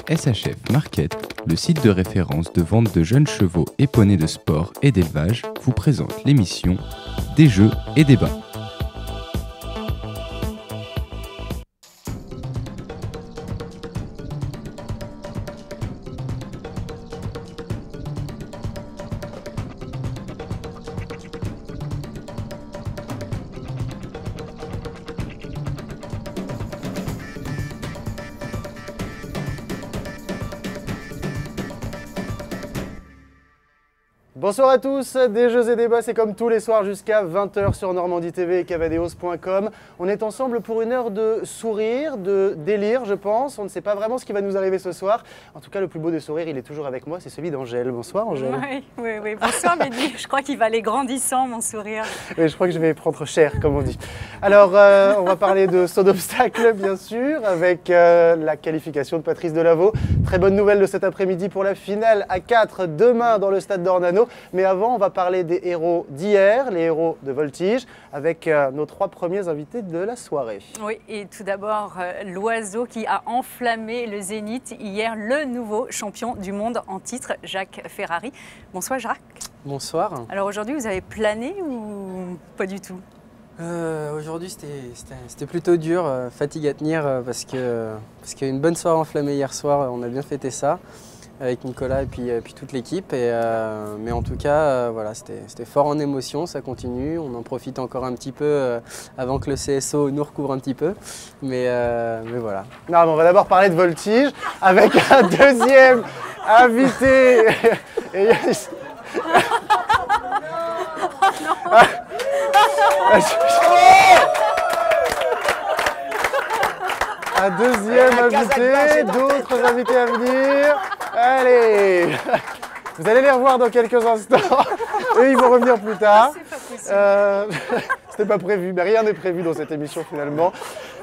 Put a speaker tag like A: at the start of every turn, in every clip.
A: SHF Market, le site de référence de vente de jeunes chevaux et poneys de sport et d'élevage, vous présente l'émission Des jeux et débats.
B: Bonsoir à tous, des jeux et débats, c'est comme tous les soirs jusqu'à 20h sur Normandie TV et cavadeos.com. On est ensemble pour une heure de sourire, de délire je pense. On ne sait pas vraiment ce qui va nous arriver ce soir. En tout cas, le plus beau des sourires, il est toujours avec moi, c'est celui d'Angèle. Bonsoir Angèle.
C: Oui. Bonsoir Mehdi. Je crois qu'il va aller grandissant mon sourire.
B: Oui, je crois que je vais prendre cher comme on dit. Alors, on va parler de saut d'obstacle bien sûr, avec la qualification de Patrice Delaveau. Très bonne nouvelle de cet après-midi pour la finale à 4 demain dans le stade d'Ornano. Mais avant, on va parler des héros d'hier, les héros de Voltige, avec nos trois premiers invités de la soirée.
C: Oui, et tout d'abord, l'oiseau qui a enflammé le Zénith hier, le nouveau champion du monde en titre, Jacques Ferrari. Bonsoir Jacques.
D: Bonsoir.
C: Alors aujourd'hui, vous avez plané ou pas du tout?
D: Aujourd'hui, c'était plutôt dur, fatigue à tenir parce qu'il y a eu une bonne soirée enflammée hier soir, on a bien fêté ça. Avec Nicolas et puis toute l'équipe. Mais en tout cas, voilà, c'était fort en émotion, ça continue. On en profite encore un petit peu avant que le CSO nous recouvre un petit peu. Mais voilà.
B: Non, mais on va d'abord parler de Voltige avec un deuxième invité. Un deuxième invité, d'autres invités à venir. Allez, vous allez les revoir dans quelques instants. Eux, ils vont revenir plus tard. C'était pas prévu, mais rien n'est prévu dans cette émission finalement.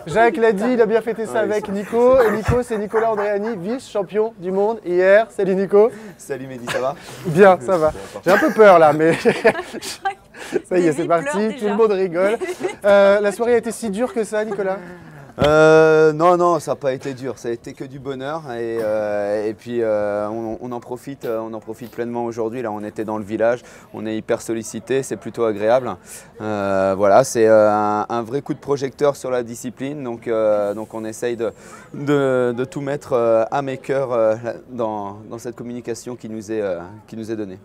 B: Jacques l'a dit, il a bien fêté ça avec Nico. Et Nico, c'est Nicolas Andréani, vice-champion du monde hier. Salut Nico.
E: Salut Mehdi, ça va?
B: Bien, ça va. J'ai un peu peur là, mais ça y est, c'est parti. Tout le monde rigole. La soirée a été si dure que ça, Nicolas?
E: Non, ça n'a pas été dur, ça a été que du bonheur et puis on en profite pleinement aujourd'hui. Là, on était dans le village, on est hyper sollicité, c'est plutôt agréable. Voilà, c'est un vrai coup de projecteur sur la discipline, donc on essaye de tout mettre à mes cœurs dans cette communication qui nous est donnée.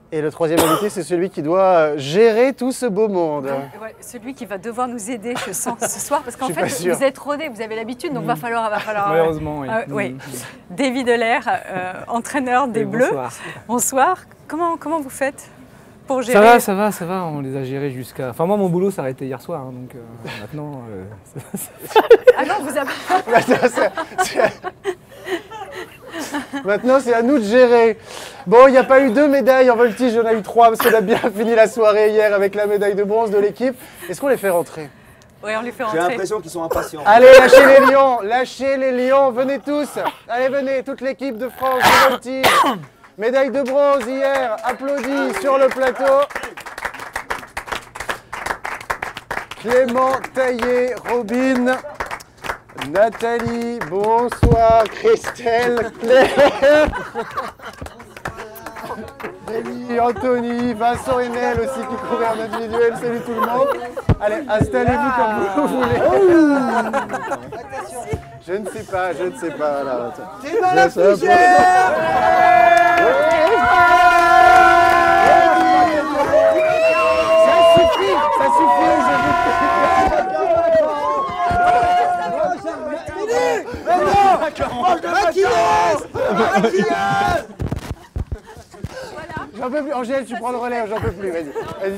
B: Et le troisième invité, c'est celui qui doit gérer tout ce beau monde.
C: Ouais, celui qui va devoir nous aider, je sens, ce soir, parce qu'en fait, vous êtes rodés, vous avez l'habitude, donc va falloir.
D: Malheureusement, oui.
C: Oui. David Delaire, entraîneur des Bleus.
D: Bonsoir.
C: Comment vous faites pour gérer?
F: Ça va, on les a gérés jusqu'à... Enfin moi, mon boulot s'est arrêté hier soir, hein, donc maintenant...
C: Ah non, vous avez...
B: Maintenant, c'est à nous de gérer. Bon, il n'y a pas eu 2 médailles en voltige, il y en a eu 3 parce qu'on a bien fini la soirée hier avec la médaille de bronze de l'équipe. Est-ce qu'on les fait rentrer?
C: Oui, on les fait rentrer.
E: J'ai l'impression qu'ils sont impatients.
B: Allez, lâchez les lions, venez tous. Allez, venez, toute l'équipe de France de voltige. Médaille de bronze hier, applaudis sur le plateau. Clément Taillé, Robin, Nathalie, bonsoir, Christelle, Claire, Denis, Anthony, Vincent Enel aussi qui courait en individuel, salut tout le monde. Allez, installez-vous comme vous voulez. Je ne sais pas, là.
E: T'es dans la fusée!
B: Ça suffit aujourd'hui. J'en peux plus. Angèle, tu prends le relais, j'en peux plus. Vas-y,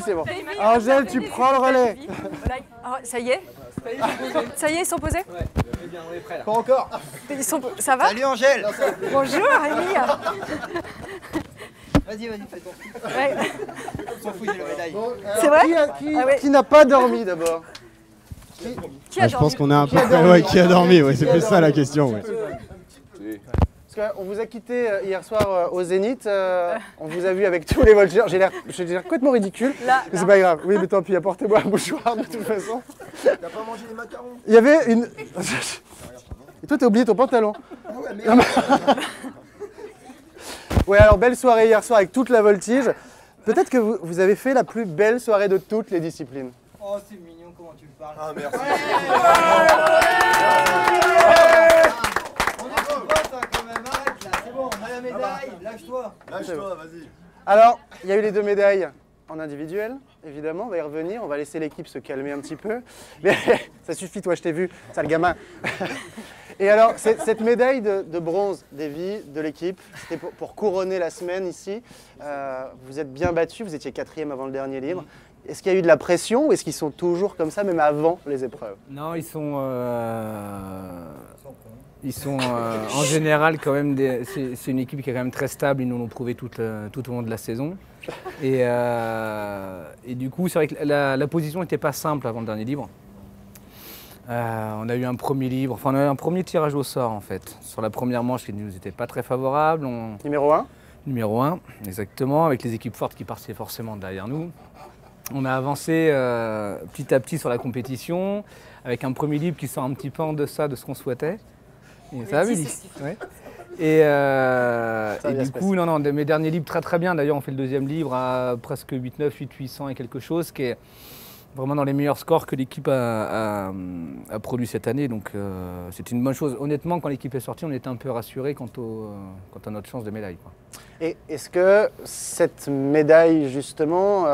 B: c'est bon. Angèle, tu prends le relais.
C: Ça y est? Ils sont posés?
E: Ouais, bien, on est prêts là.
B: Pas encore.
C: Ça va?
E: Salut Angèle.
C: Bonjour Rémi.
E: Vas-y, fais ton.
C: Ouais.
E: On s'en fout, il y a la médaille.
B: Bon,
C: C'est vrai?
B: Qui n'a pas dormi d'abord?
C: Qui a
G: je pense qu'on est un peu près... qui a dormi, c'est plus ça la question. Ouais.
B: Parce qu'on vous a quitté hier soir au Zénith, on vous a vu avec tous les voltigeurs, j'ai l'air complètement ridicule, mais c'est pas grave. Oui, mais tant pis, apportez-moi un mouchoir de toute façon.
E: T'as pas mangé les macarons?
B: Il y avait une... Toi, t'as oublié ton pantalon. Ouais, alors belle soirée hier soir avec toute la voltige. Peut-être que vous avez fait la plus belle soirée de toutes les disciplines.
H: Oh, c'est mignon, comment tu me parles.
B: Ah, merci.
H: On est trop potes hein, quand même, arrête là, c'est bon, on a la médaille, lâche-toi.
B: Lâche-toi, vas-y. Alors, il y a eu les 2 médailles en individuel, évidemment, on va y revenir, on va laisser l'équipe se calmer un petit peu. Mais ça suffit, toi, je t'ai vu, sale gamin. Et alors, cette médaille de bronze d'Evie, de l'équipe, c'était pour couronner la semaine ici. Vous êtes bien battus, vous étiez 4e avant le dernier libre. Est-ce qu'il y a eu de la pression ou est-ce qu'ils sont toujours comme ça, même avant les épreuves?
F: Non, ils sont en général quand même, c'est une équipe qui est quand même très stable, ils nous l'ont prouvé tout au long de la saison. Et du coup, c'est vrai que la position n'était pas simple avant le dernier libre. On a eu un premier libre, enfin on a eu un premier tirage au sort en fait. Sur la première manche qui ne nous était pas très favorable.
B: Numéro 1?
F: Numéro 1, exactement, avec les équipes fortes qui partaient forcément derrière nous. On a avancé petit à petit sur la compétition, avec un premier libre qui sort un petit peu en deçà de ce qu'on souhaitait. Et ça va, Billy. Ouais. Et du coup, non, mes derniers libres très bien. D'ailleurs, on fait le deuxième libre à presque 8-9, 800 et quelque chose, qui est vraiment dans les meilleurs scores que l'équipe a produit cette année. Donc c'est une bonne chose. Honnêtement, quand l'équipe est sortie, on était un peu rassurés quant à notre chance de médaille, quoi.
B: Et est-ce que cette médaille, justement,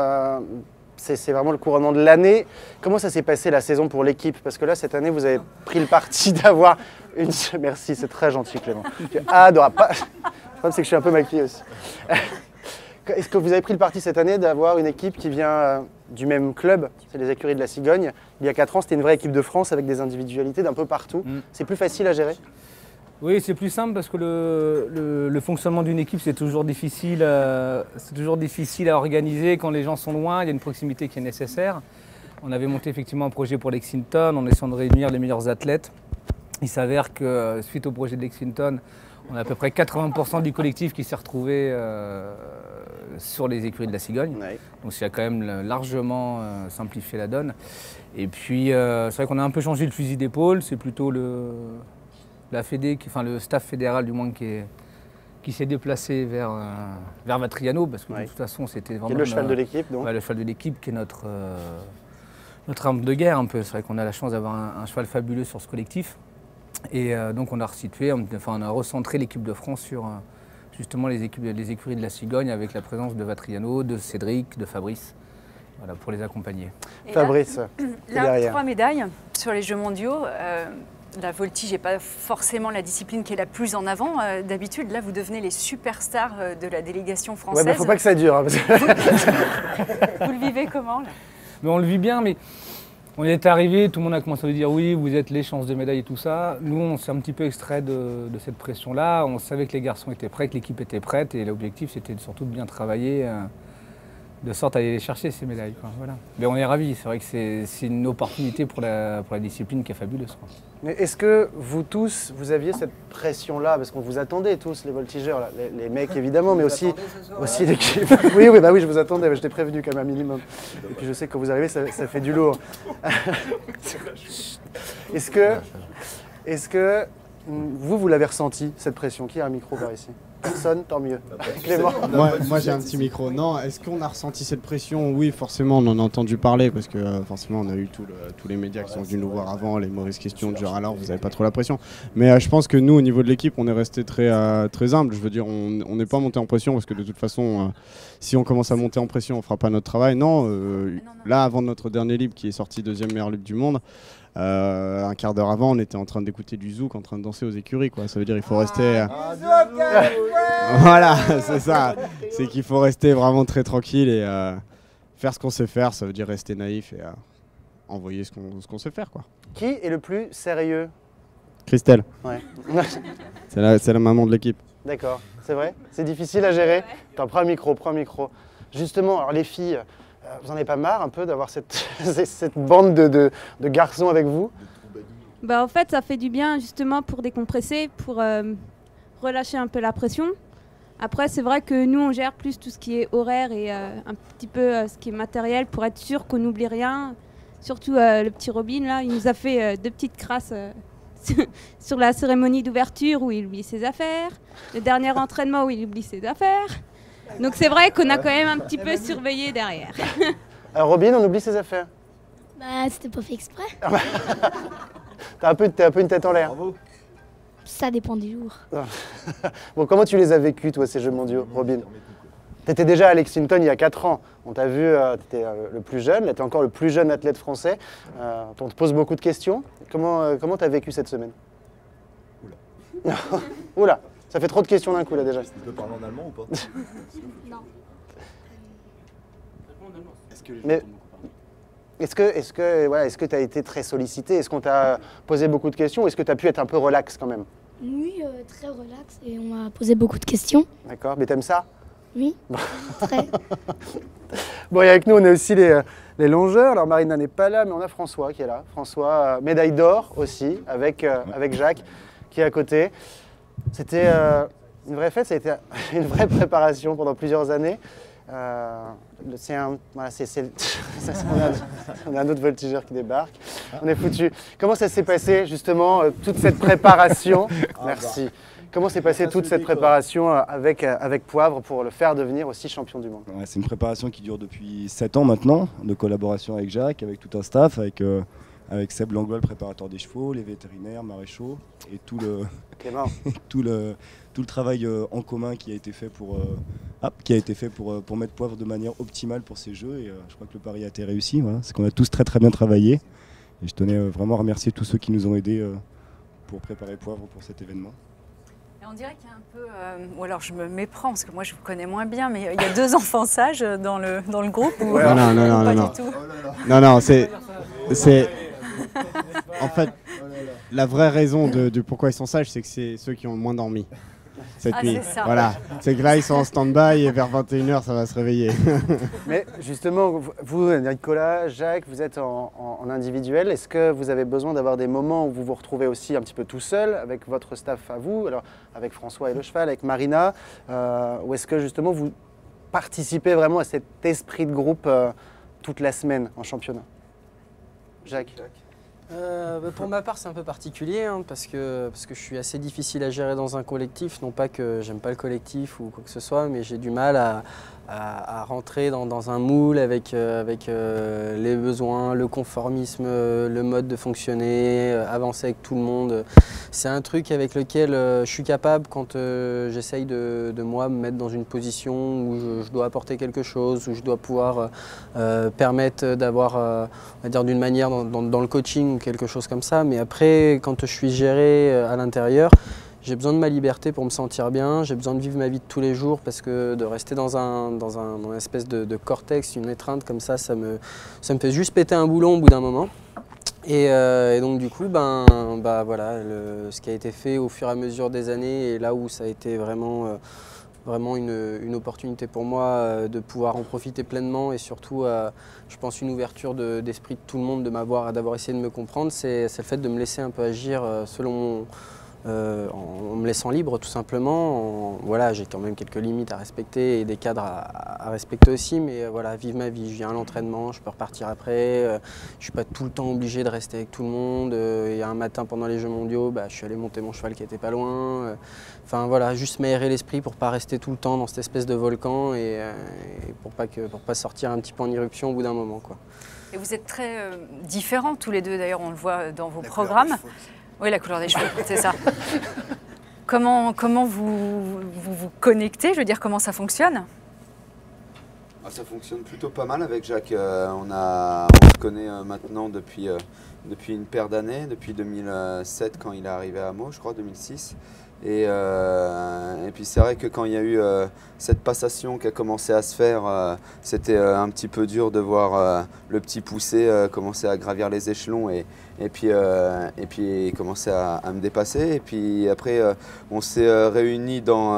B: c'est vraiment le couronnement de l'année? Comment ça s'est passé la saison pour l'équipe? Parce que là, cette année, vous avez pris le parti d'avoir une... Merci, c'est très gentil, Clément. Tu adorable. Le problème, c'est que je suis un peu maquillé aussi. Est-ce que vous avez pris le parti cette année d'avoir une équipe qui vient du même club? C'est les Écuries de la Cigogne. Il y a 4 ans, c'était une vraie équipe de France avec des individualités d'un peu partout. C'est plus facile à gérer?
F: Oui, c'est plus simple parce que le fonctionnement d'une équipe, c'est toujours difficile à organiser quand les gens sont loin. Il y a une proximité qui est nécessaire. On avait monté effectivement un projet pour Lexington en essayant de réunir les meilleurs athlètes. Il s'avère que suite au projet de Lexington, on a à peu près 80% du collectif qui s'est retrouvé sur les Écuries de la Cigogne. Ouais. Donc ça a quand même largement simplifié la donne. Et puis c'est vrai qu'on a un peu changé le fusil d'épaule. C'est plutôt la Fédé, le staff fédéral du moins qui s'est déplacé vers Vatriano, parce que de toute façon c'était vraiment...
B: le cheval de l'équipe, donc.
F: Le cheval de l'équipe qui est notre arme de guerre un peu. C'est vrai qu'on a la chance d'avoir un cheval fabuleux sur ce collectif. Et donc on a resitué, on a recentré l'équipe de France sur justement les Écuries de la Cigogne avec la présence de Vatriano, de Cédric, de Fabrice, voilà, pour les accompagner.
B: Et Fabrice,
C: là 3 médailles sur les Jeux mondiaux. La voltige n'est pas forcément la discipline qui est la plus en avant. D'habitude, là, vous devenez les superstars de la délégation française.
B: Ouais, mais il ne faut pas que ça dure. Hein, parce que...
C: Vous le vivez comment là?
F: Mais on le vit bien, mais on est arrivé, tout le monde a commencé à nous dire oui, vous êtes les chances de médaille et tout ça. Nous, on s'est un petit peu extrait de cette pression-là. On savait que les garçons étaient prêts, que l'équipe était prête, et l'objectif, c'était surtout de bien travailler, de sorte à aller chercher ces médailles, quoi. Voilà. Mais on est ravis, c'est vrai que c'est une opportunité pour la discipline qui est fabuleuse, quoi.
B: Mais est-ce que vous tous, vous aviez cette pression-là? Parce qu'on vous attendait tous, les voltigeurs, là. Les mecs évidemment, mais aussi l'équipe. Oui, je vous attendais, je t'ai prévenu quand même un minimum. Et puis je sais que quand vous arrivez, ça fait du lourd. Est-ce que vous l'avez ressenti, cette pression? Qui a un micro par ici? Personne, tant mieux. Clément.
G: Moi j'ai un petit micro. Non, est-ce qu'on a ressenti cette pression? Oui, forcément, on en a entendu parler parce que forcément on a eu tous les médias qui sont venus nous voir avant, les mauvaises questions du genre alors vous n'avez pas trop la pression. Mais je pense que nous, au niveau de l'équipe, on est resté très humble. Je veux dire, on n'est pas monté en pression parce que de toute façon, si on commence à monter en pression, on fera pas notre travail. Non, là, avant notre dernier libre qui est sorti 2e meilleur libre du monde, un quart d'heure avant, on était en train d'écouter du zouk, en train de danser aux écuries, quoi. Ça veut dire il faut rester... Voilà, c'est ça. C'est qu'il faut rester vraiment très tranquille et faire ce qu'on sait faire. Ça veut dire rester naïf et envoyer ce qu'on sait faire, quoi.
B: Qui est le plus sérieux?
G: Christelle.
B: Ouais.
G: C'est la maman de l'équipe.
B: D'accord, c'est vrai? C'est difficile à gérer? Attends, prends un micro. Justement, alors les filles... Vous en avez pas marre un peu d'avoir cette bande de garçons avec vous?
I: Bah, en fait, ça fait du bien justement pour décompresser, pour relâcher un peu la pression. Après, c'est vrai que nous, on gère plus tout ce qui est horaire et un petit peu ce qui est matériel pour être sûr qu'on n'oublie rien. Surtout le petit Robin, là, il nous a fait 2 petites crasses sur la cérémonie d'ouverture où il oublie ses affaires, le dernier entraînement où il oublie ses affaires. Donc c'est vrai qu'on a quand même un petit peu surveillé derrière.
B: Alors Robin, on oublie ses affaires.
J: Bah, c'était pas fait exprès.
B: T'as un peu une tête en l'air.
J: Ça dépend des jours.
B: Bon, comment tu les as vécus, toi, ces Jeux mondiaux, Robin? T'étais déjà à Lexington il y a 4 ans. On t'a vu, t'étais le plus jeune, là t'es encore le plus jeune athlète français. On te pose beaucoup de questions. Comment t'as vécu cette semaine? Oula. Oula, ça fait trop de questions d'un coup là déjà.
K: Tu peux parler en allemand ou pas?
J: Non.
B: Mais est-ce que tu as été très sollicité? Est-ce qu'on t'a posé beaucoup de questions? Est-ce que tu as pu être un peu relax quand même?
J: Oui, très relax et on m'a posé beaucoup de questions.
B: D'accord, mais t'aimes ça?
J: Oui, très.
B: Bon, et avec nous, on a aussi les longeurs. Alors Marina n'est pas là, mais on a François qui est là. François, médaille d'or aussi, avec Jacques qui est à côté. C'était une vraie fête, ça a été une vraie préparation pendant plusieurs années. On a un autre voltigeur qui débarque. On est foutu. Comment ça s'est passé justement toute cette préparation? Merci. Comment s'est passée toute cette préparation avec Poivre pour le faire devenir aussi champion du monde?
K: Ouais, c'est une préparation qui dure depuis 7 ans maintenant, de collaboration avec Jacques, avec tout un staff, avec Seb Langlois, le préparateur des chevaux, les vétérinaires, maréchaux et tout le travail en commun qui a été fait pour mettre Poivre de manière optimale pour ces jeux. Et je crois que le pari a été réussi. Voilà. C'est qu'on a tous très très bien travaillé. Et je tenais vraiment à remercier tous ceux qui nous ont aidés pour préparer Poivre pour cet événement.
C: On dirait qu'il y a un peu, ou alors je me méprends parce que moi je vous connais moins bien, mais il y a 2 enfants sages dans le groupe ou
G: ouais,
C: non, pas
G: non.
C: du tout.
G: Non, c'est en fait la vraie raison de pourquoi ils sont sages, c'est que c'est ceux qui ont le moins dormi cette nuit.
C: C'est ça.
G: Voilà, c'est que là ils sont en stand-by et vers 21h ça va se réveiller.
B: Mais justement, vous, Nicolas, Jacques, vous êtes en individuel. Est-ce que vous avez besoin d'avoir des moments où vous vous retrouvez aussi un petit peu tout seul avec votre staff à vous, alors avec François et le cheval, avec Marina, ou est-ce que justement vous participez vraiment à cet esprit de groupe toute la semaine en championnat? Jacques.
D: Pour ma part, c'est un peu particulier hein, parce que je suis assez difficile à gérer dans un collectif. Non pas que j'aime pas le collectif ou quoi que ce soit, mais j'ai du mal à rentrer dans un moule avec les besoins, le conformisme, le mode de fonctionner, avancer avec tout le monde. C'est un truc avec lequel je suis capable quand j'essaye de moi me mettre dans une position où je dois apporter quelque chose, où je dois pouvoir permettre d'avoir, on va dire d'une manière dans le coaching ou quelque chose comme ça. Mais après, quand je suis géré à l'intérieur, j'ai besoin de ma liberté pour me sentir bien, j'ai besoin de vivre ma vie de tous les jours parce que de rester dans une espèce de cortex, une étreinte comme ça me fait juste péter un boulon au bout d'un moment. Et donc du coup, voilà, ce qui a été fait au fur et à mesure des années et là où ça a été vraiment une opportunité pour moi de pouvoir en profiter pleinement et surtout, je pense, une ouverture d'esprit de tout le monde, d'avoir essayé de me comprendre, c'est le fait de me laisser un peu agir selon en me laissant libre tout simplement. Voilà, j'ai quand même quelques limites à respecter et des cadres à respecter aussi, mais voilà, vivre ma vie. Je viens à l'entraînement, je peux repartir après, je ne suis pas tout le temps obligé de rester avec tout le monde. Et un matin pendant les Jeux mondiaux, je suis allé monter mon cheval qui était pas loin. Enfin voilà, juste m'aérer l'esprit pour pas rester tout le temps dans cette espèce de volcan et pour pas sortir un petit peu en éruption au bout d'un moment, quoi.
C: Et vous êtes très différents tous les deux, d'ailleurs on le voit dans vos programmes. Oui, la couleur des cheveux, c'est ça. Comment vous connectez? Je veux dire, comment ça fonctionne?
E: Ça fonctionne plutôt pas mal avec Jacques. On se connaît maintenant depuis une paire d'années, depuis 2007 quand il est arrivé à Meaux, je crois, 2006. Et puis c'est vrai que quand il y a eu cette passation qui a commencé à se faire, c'était un petit peu dur de voir le petit poussé commencer à gravir les échelons et puis commencer à me dépasser. Et puis après, on s'est réunis dans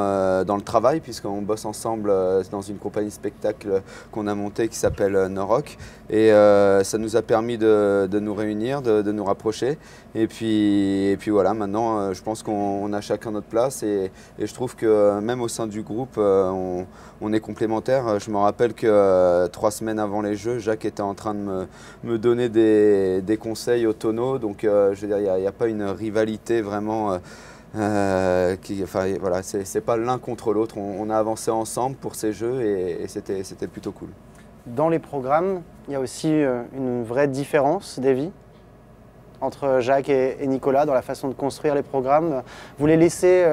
E: le travail puisqu'on bosse ensemble dans une compagnie spectacle qu'on a montée qui s'appelle Noroc. Et ça nous a permis de nous réunir, unir, de nous rapprocher. Et puis voilà, maintenant, je pense qu'on a chacun notre place et je trouve que même au sein du groupe, on est complémentaires. Je me rappelle que 3 semaines avant les Jeux, Jacques était en train de me donner des conseils au tonneau. Donc, je veux dire, il n'y a pas une rivalité vraiment. Voilà, c'est pas l'un contre l'autre. On a avancé ensemble pour ces Jeux et c'était plutôt cool.
B: Dans les programmes, il y a aussi une vraie différence des vies entre Jacques et Nicolas dans la façon de construire les programmes. Vous les laissez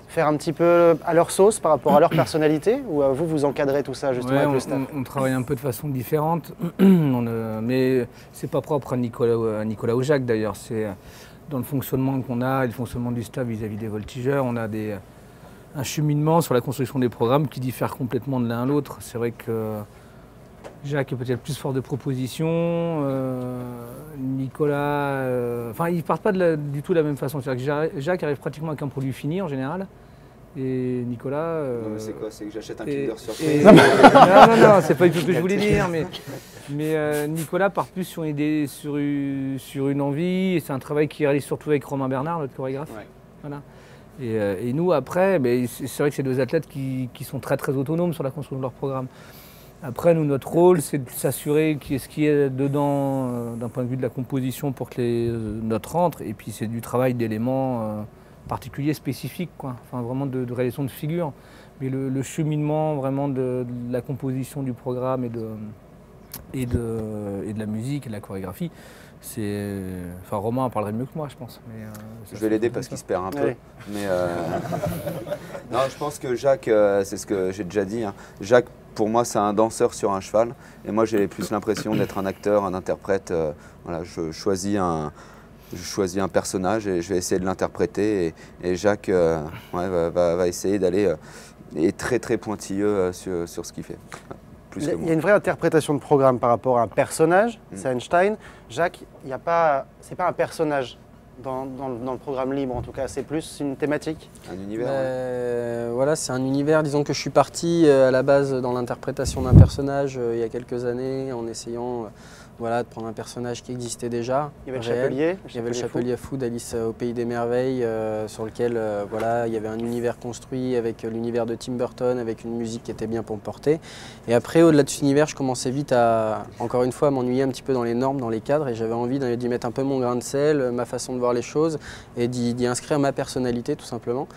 B: faire un petit peu à leur sauce par rapport à leur personnalité ou vous encadrez tout ça justement avec le staff?
F: On travaille un peu de façon différente, mais c'est pas propre à Nicolas ou Jacques d'ailleurs. C'est dans le fonctionnement qu'on a et le fonctionnement du staff vis-à-vis des voltigeurs. On a un cheminement sur la construction des programmes qui diffère complètement de l'un à l'autre. C'est vrai que Jacques est peut-être plus fort de proposition, Nicolas... ils ne partent pas du tout de la même façon. C'est-à-dire que Jacques arrive pratiquement avec un produit fini en général, et Nicolas...
E: Non, mais c'est quoi? C'est que j'achète un Kinder Surprise?
F: Non, c'est pas du tout ce que je voulais dire, mais Nicolas part plus sur une envie, et c'est un travail qu'il réalise surtout avec Romain Bernard, notre chorégraphe. Ouais. Voilà. Et nous, après, c'est vrai que c'est 2 athlètes qui sont très très autonomes sur la construction de leur programme. Après, nous, notre rôle, c'est de s'assurer ce qui est dedans d'un point de vue de la composition pour que les notes rentrent. Et puis, c'est du travail d'éléments particuliers, spécifiques, quoi. Enfin, vraiment de réalisation de figures. Mais le cheminement vraiment de la composition du programme et de la musique et de la chorégraphie, enfin, Romain en parlerait mieux que moi, je pense. Mais,
E: je vais l'aider parce qu'il se perd un peu. Mais non, je pense que Jacques, c'est ce que j'ai déjà dit, hein. Jacques, pour moi, c'est un danseur sur un cheval. Et moi, j'ai plus l'impression d'être un acteur, un interprète. Voilà, je choisis un personnage et je vais essayer de l'interpréter. Et Jacques va essayer d'aller est très très pointilleux sur ce qu'il fait.
B: Il y a une vraie interprétation de programme par rapport à un personnage, c'est Einstein. Jacques, c'est pas un personnage dans le programme libre en tout cas, c'est plus une thématique.
E: Un univers.
D: Voilà, c'est un univers. Disons que je suis parti à la base dans l'interprétation d'un personnage il y a quelques années en essayant de prendre un personnage qui existait déjà.
B: Il y avait le Chapelier.
D: Il y avait le Chapelier fou d'Alice au Pays des Merveilles sur lequel il y avait un univers construit avec l'univers de Tim Burton, avec une musique qui était bien pour me porter. Et après, au-delà de cet univers, je commençais vite encore une fois, à m'ennuyer un petit peu dans les normes, dans les cadres, et j'avais envie d'y mettre un peu mon grain de sel, ma façon de voir les choses, et d'y inscrire ma personnalité tout simplement.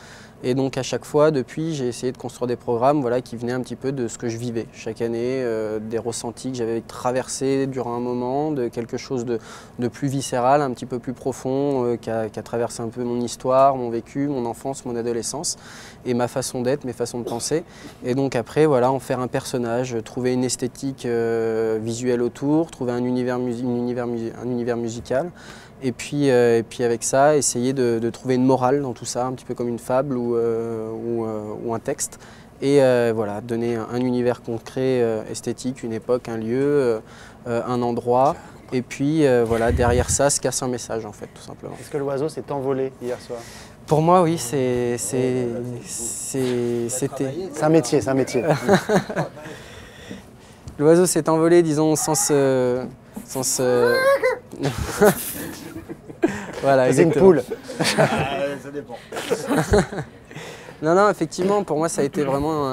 D: Et donc à chaque fois, depuis, j'ai essayé de construire des programmes qui venaient un petit peu de ce que je vivais chaque année, des ressentis que j'avais traversés durant un moment, de quelque chose de plus viscéral, un petit peu plus profond, qui a traversé un peu mon histoire, mon vécu, mon enfance, mon adolescence, et ma façon d'être, mes façons de penser. Et donc après, en faire un personnage, trouver une esthétique visuelle autour, trouver un univers musical. Et puis avec ça, essayer de trouver une morale dans tout ça, un petit peu comme une fable ou un texte. Et donner un univers concret, esthétique, une époque, un lieu, un endroit. Et puis derrière ça se casse un message en fait, tout simplement.
B: Est-ce que l'oiseau s'est envolé hier soir?
D: Pour moi, oui, c'était...
B: C'est un métier, c'est un métier.
D: L'oiseau s'est envolé, disons, sans voilà,
B: c'est une poule.
G: Ça dépend.
D: Non, effectivement, pour moi, ça a été vraiment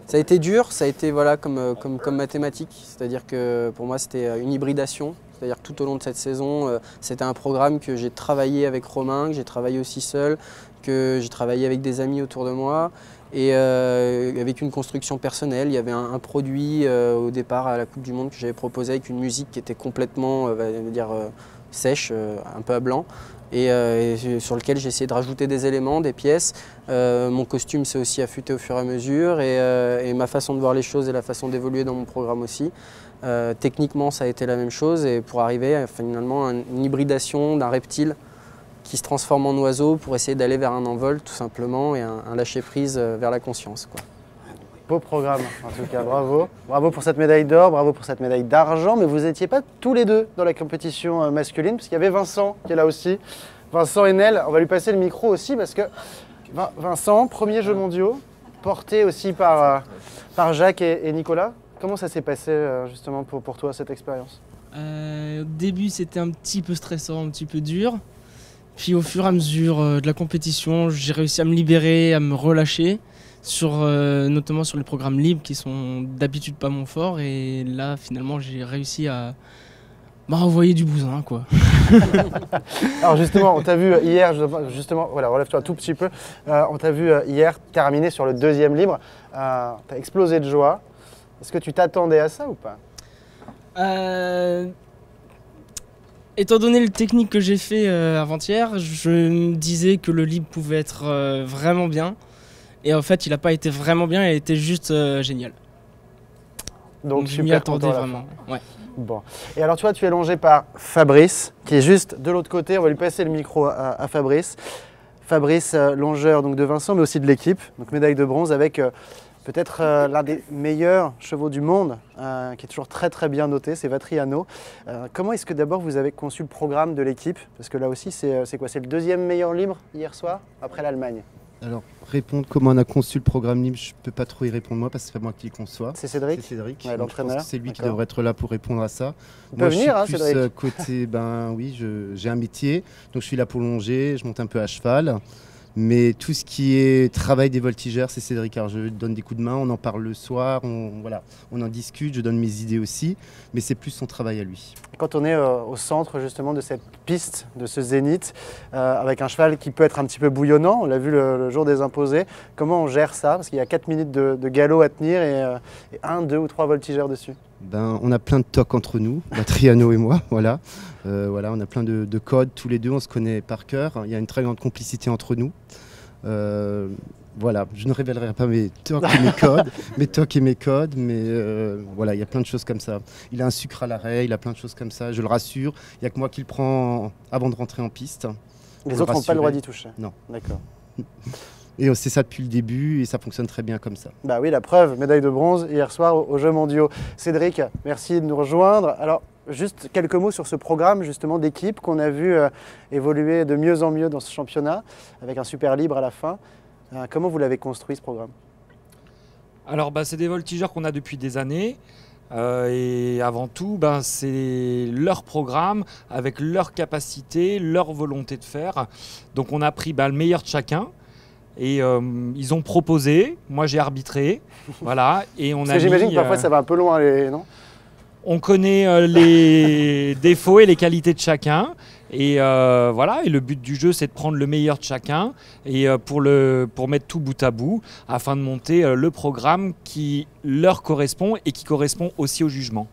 D: ça a été dur, ça a été comme mathématique. C'est-à-dire que pour moi, c'était une hybridation. C'est-à-dire que tout au long de cette saison, c'était un programme que j'ai travaillé avec Romain, que j'ai travaillé aussi seul, que j'ai travaillé avec des amis autour de moi. Et avec une construction personnelle, il y avait un produit au départ à la Coupe du Monde que j'avais proposé avec une musique qui était complètement sèche, un peu à blanc, et sur lequel j'ai essayé de rajouter des éléments, des pièces. Mon costume s'est aussi affûté au fur et à mesure, et ma façon de voir les choses et la façon d'évoluer dans mon programme aussi. Techniquement, ça a été la même chose, et pour arriver finalement à une hybridation d'un reptile qui se transforme en oiseau pour essayer d'aller vers un envol tout simplement et un lâcher-prise vers la conscience, quoi.
B: Beau programme, en tout cas, bravo. Bravo pour cette médaille d'or, bravo pour cette médaille d'argent, mais vous n'étiez pas tous les deux dans la compétition masculine, parce qu'il y avait Vincent qui est là aussi. Vincent Henel, on va lui passer le micro aussi, parce que Vincent, premier Jeux mondiaux, porté aussi par Jacques et Nicolas. Comment ça s'est passé justement pour toi cette expérience?
L: Au début, c'était un petit peu stressant, un petit peu dur. Puis au fur et à mesure de la compétition, j'ai réussi à me libérer, à me relâcher, notamment sur les programmes libres qui sont d'habitude pas mon fort. Et là, finalement, j'ai réussi à envoyer du bousin, quoi.
B: Alors justement, on t'a vu hier, justement, voilà, relève-toi un tout petit peu. On t'a vu hier terminer sur le deuxième libre. T'as explosé de joie. Est-ce que tu t'attendais à ça ou pas?
L: Étant donné le technique que j'ai fait avant-hier, je me disais que le libre pouvait être vraiment bien. Et en fait, il n'a pas été vraiment bien, il a été juste génial. Donc je m'y attendais vraiment. Ouais.
B: Bon. Et alors toi, tu es longé par Fabrice, qui est juste de l'autre côté. On va lui passer le micro à Fabrice. Fabrice, longeur donc de Vincent, mais aussi de l'équipe. Donc médaille de bronze avec peut-être l'un des meilleurs chevaux du monde, qui est toujours très très bien noté, c'est Vatriano. Comment est-ce que d'abord vous avez conçu le programme de l'équipe? Parce que là aussi, c'est quoi? C'est le deuxième meilleur libre hier soir, après l'Allemagne.
G: Alors, répondre comment on a conçu le programme libre, je ne peux pas trop y répondre moi parce que c'est pas moi qui le conçois.
B: C'est Cédric?
G: C'est Cédric,
B: ouais, l'entraîneur.
G: C'est lui qui devrait être là pour répondre à ça.
B: Il peut venir,
G: je suis plus
B: Cédric.
G: Côté, oui, j'ai un métier, donc je suis là pour longer, je monte un peu à cheval. Mais tout ce qui est travail des voltigeurs, c'est Cédric. Alors je donne des coups de main, on en parle le soir, on en discute, je donne mes idées aussi, mais c'est plus son travail à lui.
B: Quand on est au centre justement de cette piste, de ce zénith, avec un cheval qui peut être un petit peu bouillonnant, on l'a vu le jour des imposés, comment on gère ça? Parce qu'il y a 4 minutes de galop à tenir et 1, 2 ou 3 voltigeurs dessus.
G: On a plein de tocs entre nous, Vatriano et moi, voilà. On a plein de codes, tous les deux, on se connaît par cœur. Il y a une très grande complicité entre nous. Voilà, je ne révélerai pas mes tocs et mes codes, mes tocs et mes codes, mais voilà, il y a plein de choses comme ça. Il a un sucre à l'arrêt, il a plein de choses comme ça, je le rassure. Il n'y a que moi qui le prends avant de rentrer en piste.
B: Les autres n'ont pas le droit d'y toucher?
G: Non.
B: D'accord.
G: Et c'est ça depuis le début et ça fonctionne très bien comme ça.
B: Bah oui, la preuve, médaille de bronze hier soir aux Jeux mondiaux. Cédric, merci de nous rejoindre. Alors, juste quelques mots sur ce programme justement d'équipe qu'on a vu évoluer de mieux en mieux dans ce championnat, avec un super libre à la fin. Comment vous l'avez construit ce programme?
M: Alors, c'est des voltigeurs qu'on a depuis des années. Et avant tout, c'est leur programme avec leur capacité, leur volonté de faire. Donc on a pris le meilleur de chacun. Et ils ont proposé, moi j'ai arbitré, voilà. Et on
B: Parce que j'imagine que parfois ça va un peu loin, non?
M: On connaît les défauts et les qualités de chacun. Et voilà, et le but du jeu, c'est de prendre le meilleur de chacun et pour mettre tout bout à bout afin de monter le programme qui leur correspond et qui correspond aussi au jugement.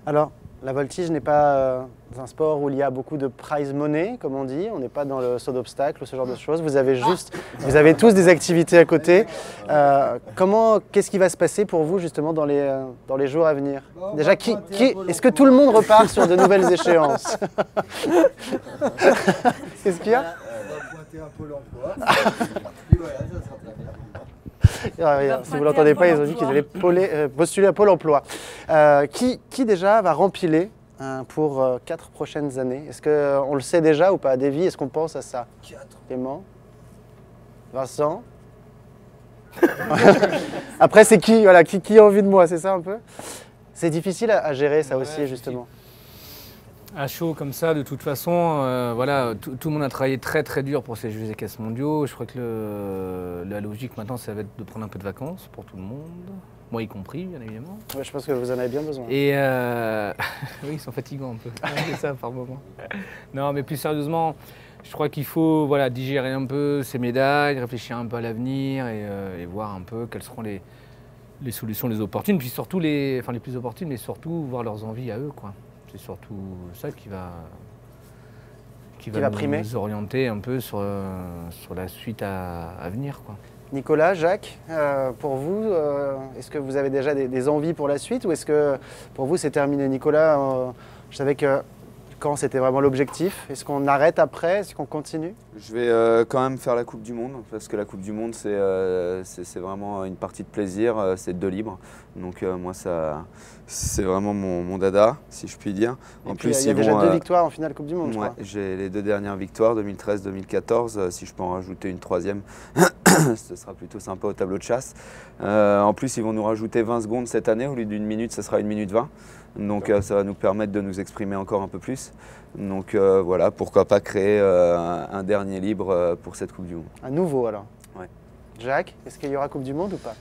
B: Alors, la voltige n'est pas un sport où il y a beaucoup de prize money, comme on dit. On n'est pas dans le saut d'obstacle ou ce genre de choses. Vous avez tous des activités à côté. Qu'est-ce qui va se passer pour vous justement dans les jours à venir? Déjà, est-ce que tout le monde repart sur de nouvelles échéances? Qu'est-ce qu'il y a?
H: On va pointer un Pôle emploi.
B: Et voilà, ça sera très bien. Si vous ne l'entendez pas, ils ont dit qu'ils allaient postuler à Pôle emploi. Qui déjà va rempiler pour 4 prochaines années? Est-ce qu'on le sait déjà ou pas? Davy, est-ce qu'on pense à ça? Clément? Vincent? Après, c'est qui a envie de moi, c'est ça un peu? C'est difficile à gérer ça aussi, justement.
F: À chaud comme ça, de toute façon, tout le monde a travaillé très très dur pour ces Jeux équestres mondiaux. Je crois que la logique maintenant, ça va être de prendre un peu de vacances pour tout le monde, moi y compris, bien évidemment.
B: Ouais, je pense que vous en avez bien besoin.
F: Et oui, ils sont fatigants un peu, c'est ça par moment. Non, mais plus sérieusement, je crois qu'il faut digérer un peu ces médailles, réfléchir un peu à l'avenir et voir un peu quelles seront les solutions les opportunes, puis surtout les plus opportunes, mais surtout voir leurs envies à eux, quoi. C'est surtout ça qui va
B: primer,
F: nous orienter un peu sur la suite à venir, quoi.
B: Nicolas, Jacques, pour vous, est-ce que vous avez déjà des envies pour la suite ou est-ce que pour vous c'est terminé? Nicolas, je savais que quand c'était vraiment l'objectif. Est-ce qu'on arrête après? Est-ce qu'on continue?
E: Je vais quand même faire la Coupe du Monde parce que la Coupe du Monde c'est vraiment une partie de plaisir, c'est de libre. Donc moi c'est vraiment mon dada, si je puis dire.
B: En plus, il y a déjà 2 victoires en finale Coupe du Monde, je crois.
E: J'ai les 2 dernières victoires, 2013-2014. Si je peux en rajouter une 3e, ce sera plutôt sympa au tableau de chasse. En plus, ils vont nous rajouter 20 secondes cette année. Au lieu d'une minute, ce sera 1 minute 20. Donc ça va nous permettre de nous exprimer encore un peu plus. Donc voilà, pourquoi pas créer un dernier libre pour cette Coupe du Monde.
B: Un nouveau alors.
E: Ouais.
B: Jacques, est-ce qu'il y aura Coupe du Monde ou pas?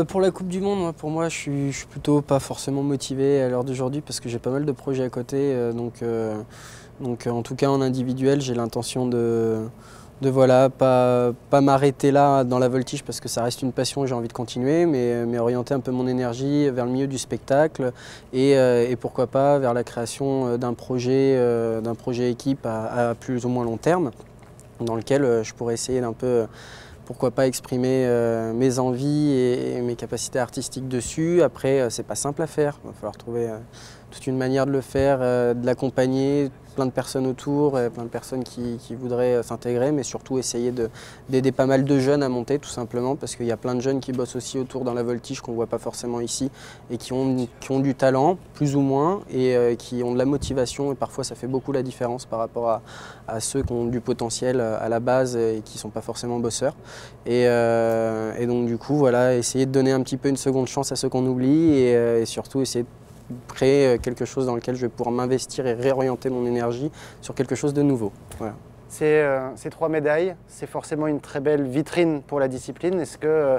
D: Pour la Coupe du Monde, pour moi, je suis plutôt pas forcément motivé à l'heure d'aujourd'hui parce que j'ai pas mal de projets à côté. Donc en tout cas en individuel, j'ai l'intention de voilà, pas m'arrêter là dans la voltige parce que ça reste une passion et j'ai envie de continuer, mais orienter un peu mon énergie vers le milieu du spectacle et pourquoi pas vers la création d'un projet équipe à plus ou moins long terme dans lequel je pourrais essayer d'un peu, pourquoi pas exprimer mes envies et mes capacités artistiques dessus. Après, c'est pas simple à faire, il va falloir trouver toute une manière de le faire, de l'accompagner, plein de personnes autour, plein de personnes qui voudraient s'intégrer, mais surtout essayer d'aider pas mal de jeunes à monter tout simplement, parce qu'il y a plein de jeunes qui bossent aussi autour dans la voltige qu'on ne voit pas forcément ici et qui ont du talent, plus ou moins, et qui ont de la motivation, et parfois ça fait beaucoup la différence par rapport à ceux qui ont du potentiel à la base et qui ne sont pas forcément bosseurs. Et donc du coup, voilà, essayer de donner un petit peu une seconde chance à ceux qu'on oublie et surtout essayer de créer quelque chose dans lequel je vais pouvoir m'investir et réorienter mon énergie sur quelque chose de nouveau. Voilà.
B: Ces 3 médailles, c'est forcément une très belle vitrine pour la discipline. Est-ce que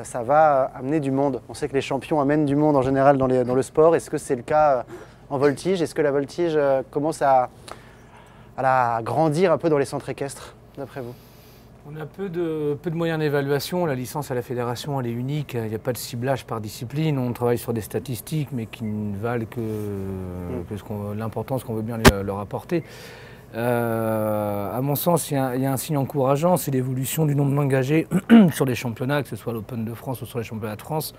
B: ça va amener du monde? On sait que les champions amènent du monde en général dans le sport. Est-ce que c'est le cas en voltige? Est-ce que la voltige commence à grandir un peu dans les centres équestres, d'après vous?
F: On a peu de moyens d'évaluation. La licence à la fédération, elle est unique. Il n'y a pas de ciblage par discipline. On travaille sur des statistiques, mais qui ne valent que l'importance qu'on veut bien leur apporter. À mon sens, il y a un signe encourageant, c'est l'évolution du nombre d'engagés sur les championnats, que ce soit l'Open de France ou sur les championnats de France.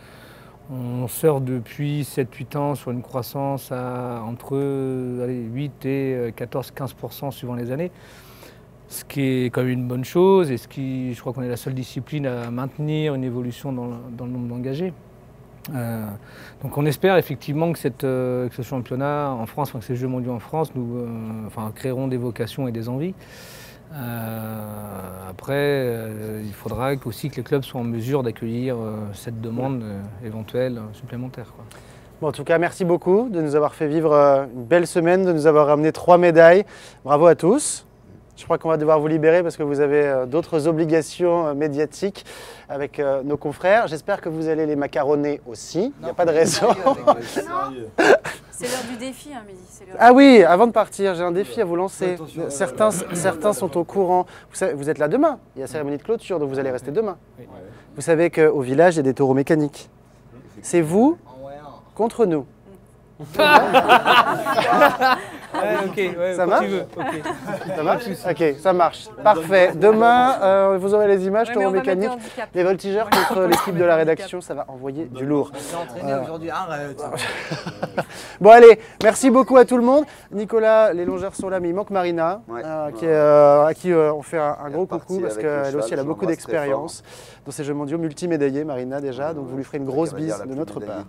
F: On sort depuis 7-8 ans sur une croissance entre 8 et 14-15% suivant les années. Ce qui est quand même une bonne chose et je crois qu'on est la seule discipline à maintenir une évolution dans le nombre d'engagés. Donc on espère effectivement que ce championnat en France, que ces Jeux mondiaux en France, créeront des vocations et des envies. Après, il faudra aussi que les clubs soient en mesure d'accueillir cette demande éventuelle supplémentaire, quoi.
B: Bon, en tout cas, merci beaucoup de nous avoir fait vivre une belle semaine, de nous avoir ramené 3 médailles. Bravo à tous. Je crois qu'on va devoir vous libérer parce que vous avez d'autres obligations médiatiques avec nos confrères. J'espère que vous allez les macaronner aussi. Il n'y a pas de raison.
C: C'est l'heure du défi, hein, Mehdi.
B: Ah oui, avant de partir, j'ai un défi à vous lancer. Certains sont au courant. Vous êtes là demain. Il y a la cérémonie de clôture, donc vous allez rester demain. Vous savez qu'au village, il y a des taureaux mécaniques. C'est vous contre nous. Ça marche? Ça marche? Ok, ça marche. Parfait. Demain, vous aurez les images, taureaux mécaniques, les voltigeurs contre l'équipe de la rédaction, ça va envoyer du lourd.
H: Aujourd'hui, arrête.
B: Bon allez, merci beaucoup à tout le monde. Nicolas, les longeurs sont là, mais il manque Marina, à qui on fait un gros coucou parce qu'elle aussi elle a beaucoup d'expérience dans ces Jeux mondiaux, multimédaillée Marina déjà, donc vous lui ferez une grosse bise de notre part.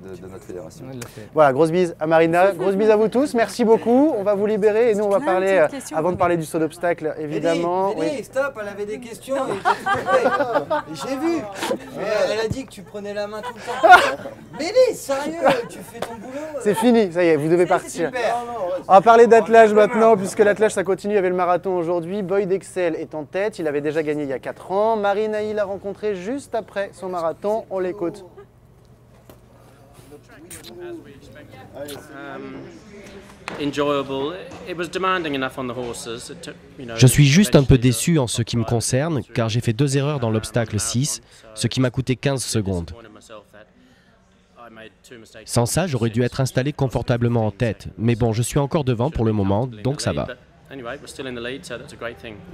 E: De notre fédération.
B: Voilà, grosse bise à Marina, grosse bise à vous tous, merci beaucoup. On va vous libérer et nous on va parler, avant de parler du saut d'obstacle évidemment.
H: Mélie, stop, elle avait des questions et j'ai vu. Mais elle a dit que tu prenais la main tout le temps. Mélie, sérieux, tu fais ton boulot.
B: C'est fini, ça y est, vous devez partir. On va parler d'attelage maintenant, puisque l'attelage ça continue, il y avait le marathon aujourd'hui. Boyd Excel est en tête, il avait déjà gagné il y a 4 ans. Marina l'a rencontré juste après son marathon, on l'écoute.
N: Je suis juste un peu déçu en ce qui me concerne, car j'ai fait 2 erreurs dans l'obstacle 6, ce qui m'a coûté 15 secondes. Sans ça, j'aurais dû être installé confortablement en tête, mais bon, je suis encore devant pour le moment, donc ça va.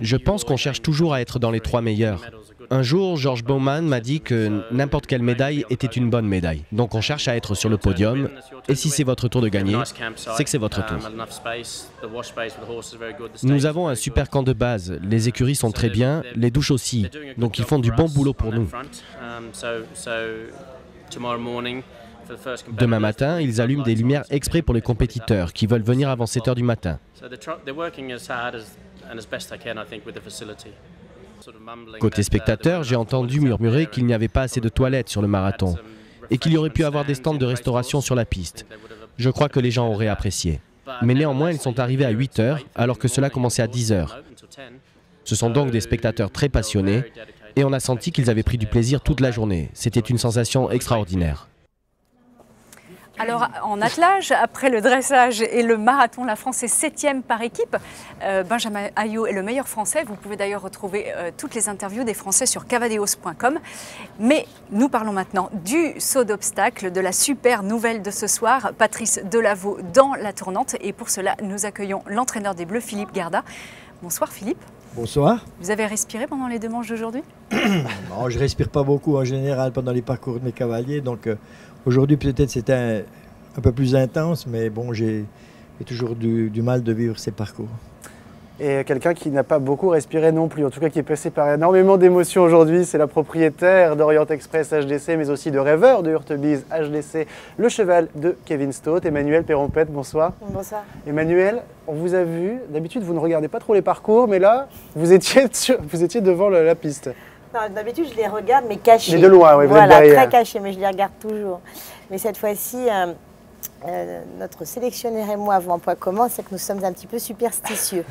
N: Je pense qu'on cherche toujours à être dans les 3 meilleurs. Un jour, George Bowman m'a dit que n'importe quelle médaille était une bonne médaille. Donc on cherche à être sur le podium, et si c'est votre tour de gagner, c'est que c'est votre tour. Nous avons un super camp de base, les écuries sont très bien, les douches aussi, donc ils font du bon boulot pour nous. Demain matin, ils allument des lumières exprès pour les compétiteurs qui veulent venir avant 7 h du matin. Côté spectateur, j'ai entendu murmurer qu'il n'y avait pas assez de toilettes sur le marathon. et qu'il y aurait pu avoir des stands de restauration sur la piste. Je crois que les gens auraient apprécié. Mais néanmoins, ils sont arrivés à 8 h, alors que cela commençait à 10 h. Ce sont donc des spectateurs très passionnés, et on a senti qu'ils avaient pris du plaisir toute la journée. C'était une sensation extraordinaire.
C: Alors, en attelage, après le dressage et le marathon, la France est 7e par équipe. Benjamin Ayot est le meilleur Français. Vous pouvez d'ailleurs retrouver toutes les interviews des Français sur cavadeos.com. Mais nous parlons maintenant du saut d'obstacle, de la super nouvelle de ce soir, Patrice Delaveau dans la tournante. Et pour cela, nous accueillons l'entraîneur des Bleus, Philippe Garda. Bonsoir Philippe.
O: Bonsoir.
C: Vous avez respiré pendant les 2 manches d'aujourd'hui?
O: Non, je respire pas beaucoup en général pendant les parcours de mes cavaliers. Donc aujourd'hui peut-être c'était un peu plus intense, mais bon, j'ai toujours du mal de vivre ces parcours.
B: Et quelqu'un qui n'a pas beaucoup respiré non plus, en tout cas qui est passé par énormément d'émotions aujourd'hui, c'est la propriétaire d'Orient Express HDC, mais aussi de Rêveur de Hurtebise HDC, le cheval de Kevin Stott, Emmanuel Perrompette, bonsoir.
P: Bonsoir.
B: Emmanuel, on vous a vu, d'habitude vous ne regardez pas trop les parcours, mais là, vous étiez devant la piste.
P: D'habitude, je les regarde, mais cachés.
B: Mais de loin, oui, vous êtes derrière.
P: Voilà, très cachés, mais je les regarde toujours. Mais cette fois-ci, notre sélectionneur et moi avons un point commun, c'est que nous sommes un petit peu superstitieux.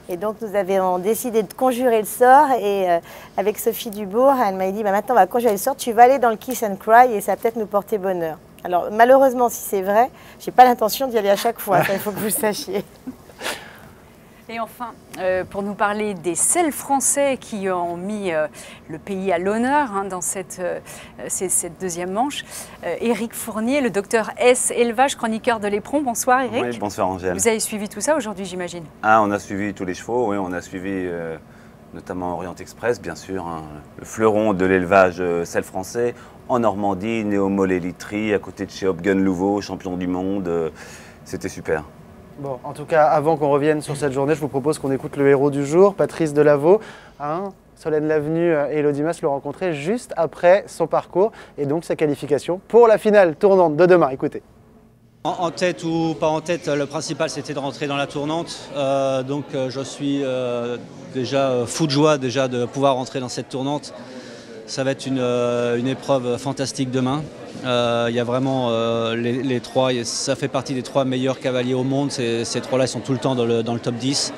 P: Et donc, nous avions décidé de conjurer le sort. Et avec Sophie Dubourg, elle m'a dit, bah, maintenant, on va conjurer le sort, tu vas aller dans le Kiss and Cry et ça va peut-être nous porter bonheur. Alors, malheureusement, si c'est vrai, je n'ai pas l'intention d'y aller à chaque fois, il faut que vous le sachiez.
C: Et enfin, pour nous parler des selles français qui ont mis le pays à l'honneur dans cette deuxième manche, Éric Fournier, le docteur S élevage, chroniqueur de l'Éperon. Bonsoir Éric.
Q: Oui, bonsoir Angèle.
C: Vous avez suivi tout ça aujourd'hui, j'imagine?
Q: Ah, on a suivi tous les chevaux, oui, on a suivi notamment Orient Express, bien sûr, le fleuron de l'élevage selle français, en Normandie, né au Mollet-Litry, à côté de chez Hopgun-Louveau, champion du monde. C'était super.
B: Bon, en tout cas, avant qu'on revienne sur cette journée, je vous propose qu'on écoute le héros du jour, Patrice Delaveau. Solène Lavenu et Elodie Mas le rencontraient juste après son parcours et donc sa qualification pour la finale tournante de demain. Écoutez.
R: En tête ou pas en tête, le principal c'était de rentrer dans la tournante. Donc je suis déjà fou de joie déjà de pouvoir rentrer dans cette tournante. Ça va être une épreuve fantastique demain. Il y a vraiment les trois, ça fait partie des 3 meilleurs cavaliers au monde. Ces 3-là sont tout le temps dans le top 10.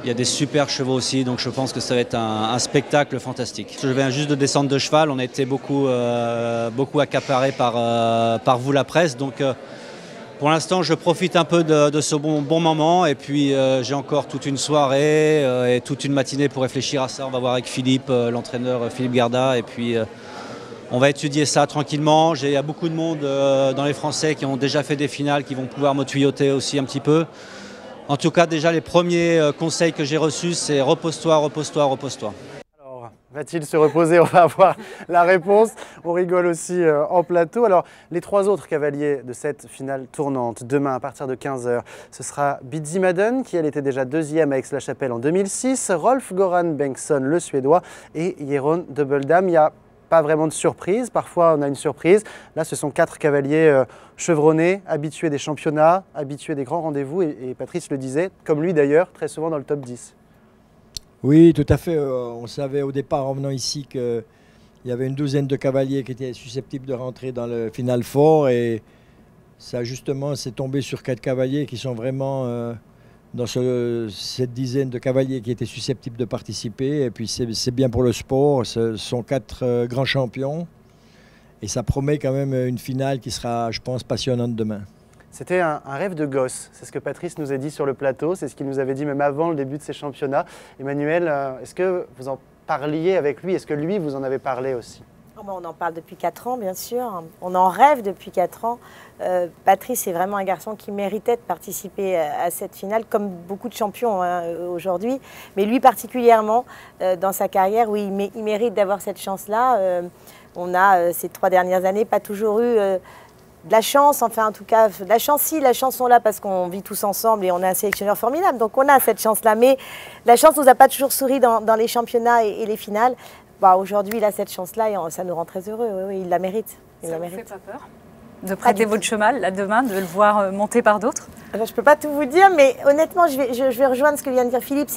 R: Il y a des super chevaux aussi, donc je pense que ça va être un spectacle fantastique. Je viens juste de descendre de cheval, on a été beaucoup accaparés par vous la presse. Donc pour l'instant, je profite un peu de ce bon moment et puis j'ai encore toute une soirée et toute une matinée pour réfléchir à ça. On va voir avec Philippe, l'entraîneur Philippe Garda, et puis on va étudier ça tranquillement. Il y a beaucoup de monde dans les Français qui ont déjà fait des finales, qui vont pouvoir me tuyauter aussi un petit peu. En tout cas, déjà les premiers conseils que j'ai reçus, c'est repose-toi, repose-toi, repose-toi.
B: Alors, va-t-il se reposer? On va avoir la réponse. On rigole aussi en plateau. Alors, les 3 autres cavaliers de cette finale tournante, demain à partir de 15 h, ce sera Bizzy Madden, qui elle était déjà 2e à Aix-la-Chapelle en 2006, Rolf Goran Bengtsson, le Suédois, et Jeroen Dubbeldam. Il y a pas vraiment de surprise, parfois on a une surprise. Là, ce sont 4 cavaliers chevronnés, habitués des championnats, habitués des grands rendez-vous, et Patrice le disait, comme lui d'ailleurs, très souvent dans le top 10.
O: Oui, tout à fait. On savait au départ en venant ici qu'il y avait une 12aine de cavaliers qui étaient susceptibles de rentrer dans le Final Four, et ça justement c'est tombé sur 4 cavaliers qui sont vraiment dans cette dizaine de cavaliers qui étaient susceptibles de participer. Et puis c'est bien pour le sport, ce sont 4 grands champions et ça promet quand même une finale qui sera, je pense, passionnante demain.
B: C'était un rêve de gosse, c'est ce que Patrice nous a dit sur le plateau, c'est ce qu'il nous avait dit même avant le début de ces championnats. Emmanuel, est-ce que vous en parliez avec lui? Est-ce que lui vous en avez parlé aussi?
P: On en parle depuis 4 ans, bien sûr. On en rêve depuis 4 ans. Patrice est vraiment un garçon qui méritait de participer à cette finale, comme beaucoup de champions aujourd'hui. Mais lui particulièrement, dans sa carrière, oui, il mérite d'avoir cette chance-là. On a, ces 3 dernières années, pas toujours eu de la chance. Enfin, en tout cas, de la chance, si, la chance, on l'a parce qu'on vit tous ensemble et on a un sélectionneur formidable. Donc, on a cette chance-là. Mais la chance ne nous a pas toujours souri dans les championnats et les finales. Bah, aujourd'hui, il a cette chance-là et ça nous rend très heureux. Oui, il la mérite.
C: Ça ne vous fait pas peur de prêter votre cheval là demain, de le voir monter par d'autres?
P: Je ne peux pas tout vous dire, mais honnêtement, je vais rejoindre ce que vient de dire Philippe.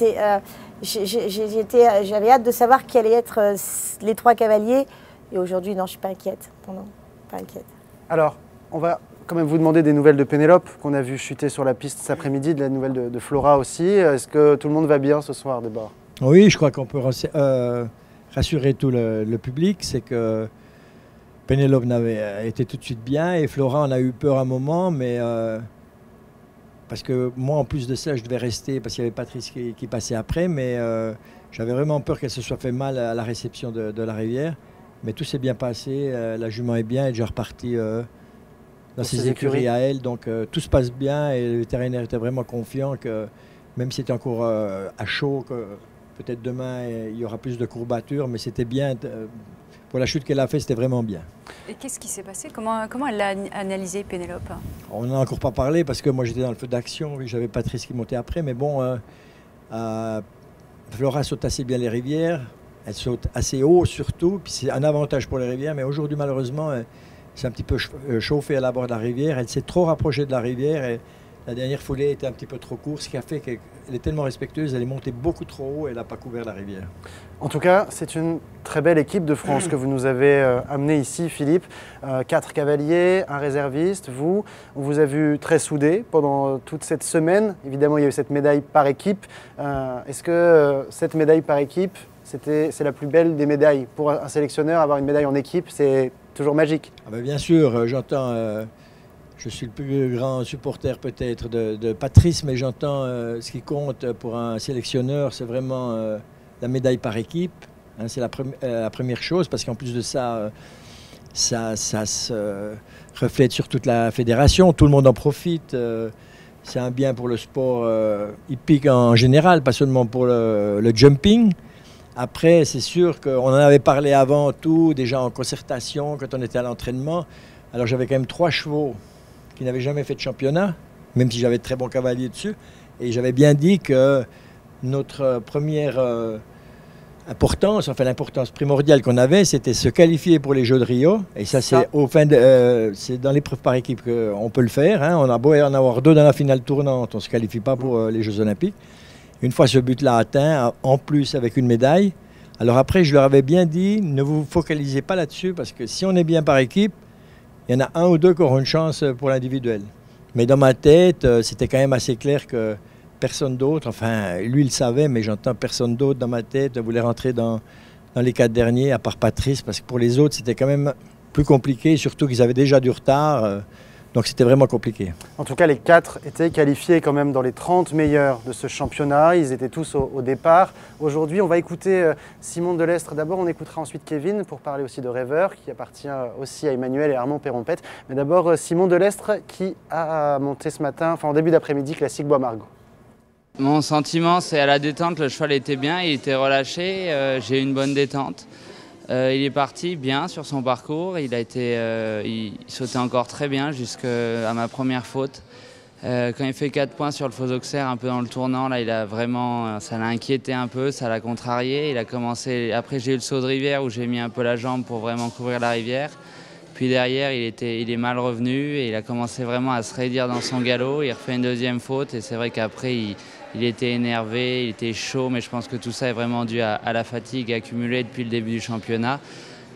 P: J'avais hâte de savoir qui allaient être les 3 cavaliers. Et aujourd'hui, non, je ne suis pas inquiète. Non. pas inquiète.
B: Alors, on va quand même vous demander des nouvelles de Pénélope, qu'on a vu chuter sur la piste cet après-midi, de la nouvelle de Flora aussi. Est-ce que tout le monde va bien ce soir, d'abord?
O: Oui, je crois qu'on peut rassurer tout le public, c'est que Pénélope avait été tout de suite bien et Flora en a eu peur un moment, mais parce que moi, en plus de ça, je devais rester parce qu'il y avait Patrice qui passait après, mais j'avais vraiment peur qu'elle se soit fait mal à la réception de la rivière. Mais tout s'est bien passé, la jument est bien, elle est déjà repartie dans ses écuries à elle, donc tout se passe bien et le vétérinaire était vraiment confiant que même si c'était encore à chaud, que peut-être demain il y aura plus de courbatures, mais c'était bien. Pour la chute qu'elle a fait, c'était vraiment bien.
C: Et qu'est-ce qui s'est passé? Comment elle l'a analysé, Pénélope?
O: On n'en a encore pas parlé parce que moi j'étais dans le feu d'action, j'avais Patrice qui montait après, mais bon, Flora saute assez bien les rivières, elle saute assez haut surtout, puis c'est un avantage pour les rivières, mais aujourd'hui malheureusement, c'est un petit peu chauffé à la bord de la rivière, elle s'est trop rapprochée de la rivière et la dernière foulée était un petit peu trop courte, ce qui a fait qu'elle est tellement respectueuse, elle est montée beaucoup trop haut et elle n'a pas couvert la rivière.
B: En tout cas, c'est une très belle équipe de France que vous nous avez amenée ici, Philippe. 4 cavaliers, un réserviste, vous. On vous a vu très soudés pendant toute cette semaine. Évidemment, il y a eu cette médaille par équipe. Est-ce que cette médaille par équipe, c'est la plus belle des médailles? Pour un sélectionneur, avoir une médaille en équipe, c'est toujours magique.
O: Ah ben bien sûr, j'entends... je suis le plus grand supporter peut-être de Patrice, mais j'entends ce qui compte pour un sélectionneur, c'est vraiment la médaille par équipe. Hein, c'est la première chose, parce qu'en plus de ça, ça se reflète sur toute la fédération. Tout le monde en profite. C'est un bien pour le sport hippique en général, pas seulement pour le jumping. Après, c'est sûr qu'on en avait parlé avant tout, déjà en concertation, quand on était à l'entraînement. Alors j'avais quand même 3 chevaux qui n'avaient jamais fait de championnat, même si j'avais de très bons cavaliers dessus. Et j'avais bien dit que notre première importance, enfin l'importance primordiale qu'on avait, c'était se qualifier pour les Jeux de Rio. Et ça, c'est c'est dans l'épreuve par équipe qu'on peut le faire. Hein. On a beau en avoir 2 dans la finale tournante, on ne se qualifie pas pour les Jeux Olympiques. Une fois ce but-là atteint, en plus avec une médaille, alors après, je leur avais bien dit, ne vous focalisez pas là-dessus, parce que si on est bien par équipe, il y en a 1 ou 2 qui auront une chance pour l'individuel. Mais dans ma tête, c'était quand même assez clair que personne d'autre, enfin, lui il le savait, mais j'entends personne d'autre dans ma tête voulait rentrer dans les 4 derniers, à part Patrice, parce que pour les autres, c'était quand même plus compliqué, surtout qu'ils avaient déjà du retard. Donc c'était vraiment compliqué.
B: En tout cas, les 4 étaient qualifiés quand même dans les 30 meilleurs de ce championnat. Ils étaient tous au départ. Aujourd'hui, on va écouter Simon Delestre. D'abord, on écoutera ensuite Kevin pour parler aussi de Rêveur, qui appartient aussi à Emmanuel et Armand Perrompette. Mais d'abord, Simon Delestre qui a monté ce matin, enfin en début d'après-midi, classique Bois-Margot.
S: Mon sentiment, c'est à la détente, le cheval était bien, il était relâché, j'ai eu une bonne détente. Il est parti bien sur son parcours, il sautait encore très bien jusqu'à ma première faute. Quand il fait 4 points sur le faux auxerre, un peu dans le tournant, là, ça l'a inquiété un peu, ça l'a contrarié. Il a commencé, après j'ai eu le saut de rivière où j'ai mis un peu la jambe pour vraiment couvrir la rivière. Puis derrière, il est mal revenu et il a commencé vraiment à se raidir dans son galop. Il refait une deuxième faute et c'est vrai qu'après, il était énervé, il était chaud, mais je pense que tout ça est vraiment dû à la fatigue accumulée depuis le début du championnat.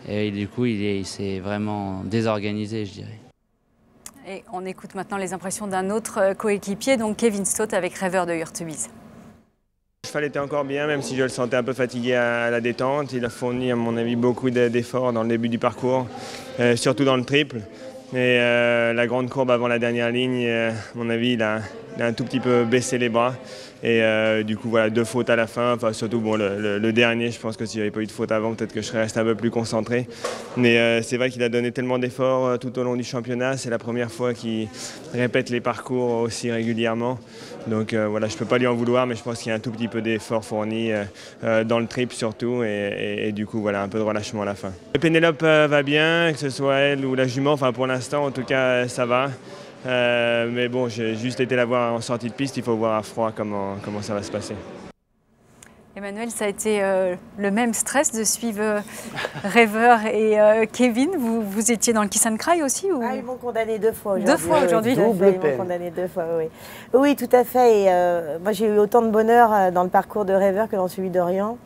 S: Et du coup, il s'est vraiment désorganisé, je dirais.
C: Et on écoute maintenant les impressions d'un autre coéquipier, donc Kevin Stott avec Rêveur de Hurtebise.
T: Le cheval était encore bien, même si je le sentais un peu fatigué à la détente. Il a fourni, à mon avis, beaucoup d'efforts dans le début du parcours, surtout dans le triple. Et la grande courbe avant la dernière ligne, à mon avis, il a un tout petit peu baissé les bras. Et du coup, voilà, 2 fautes à la fin. Enfin, surtout bon, le dernier, je pense que s'il n'y avait pas eu de faute avant, peut-être que je serais resté un peu plus concentré. Mais c'est vrai qu'il a donné tellement d'efforts tout au long du championnat. C'est la première fois qu'il répète les parcours aussi régulièrement. Donc voilà, je ne peux pas lui en vouloir, mais je pense qu'il y a un tout petit peu d'efforts fournis dans le triple surtout. Et du coup, voilà, un peu de relâchement à la fin. Pénélope va bien, que ce soit elle ou la jument. Enfin, pour l'instant, en tout cas, ça va. Mais bon, j'ai juste été la voir en sortie de piste, il faut voir à froid comment ça va se passer.
C: Emmanuel, ça a été le même stress de suivre Rêveur et Kevin. Vous étiez dans le Kiss and Cry aussi ou...
P: Ils m'ont condamné 2 fois aujourd'hui.
C: 2 fois aujourd'hui.
P: Ils m'ont condamné 2 fois, oui. Oui, tout à fait. Et moi, j'ai eu autant de bonheur dans le parcours de Rêveur que dans celui d'Orient.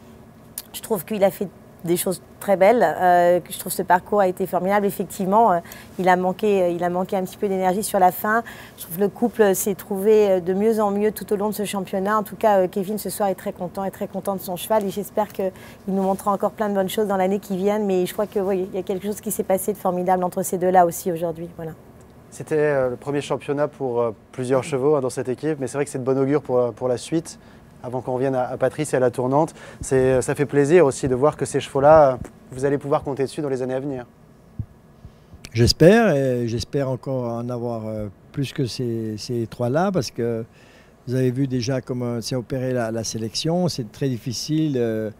P: Je trouve qu'il a fait des choses très belles. Je trouve que ce parcours a été formidable. Effectivement, il a manqué un petit peu d'énergie sur la fin. Je trouve que le couple s'est trouvé de mieux en mieux tout au long de ce championnat. En tout cas, Kevin, ce soir, est très content de son cheval. Et j'espère qu'il nous montrera encore plein de bonnes choses dans l'année qui vient. Mais je crois qu'il y a quelque chose qui s'est passé de formidable entre ces deux-là aussi aujourd'hui. Voilà.
B: C'était le premier championnat pour plusieurs chevaux dans cette équipe. Mais c'est vrai que c'est de bon augure pour la suite. Avant qu'on revienne à Patrice et à la tournante, ça fait plaisir aussi de voir que ces chevaux-là, vous allez pouvoir compter dessus dans les années à venir.
O: J'espère, et j'espère encore en avoir plus que ces trois-là, parce que vous avez vu déjà comment s'est opérée la sélection. C'est très difficile.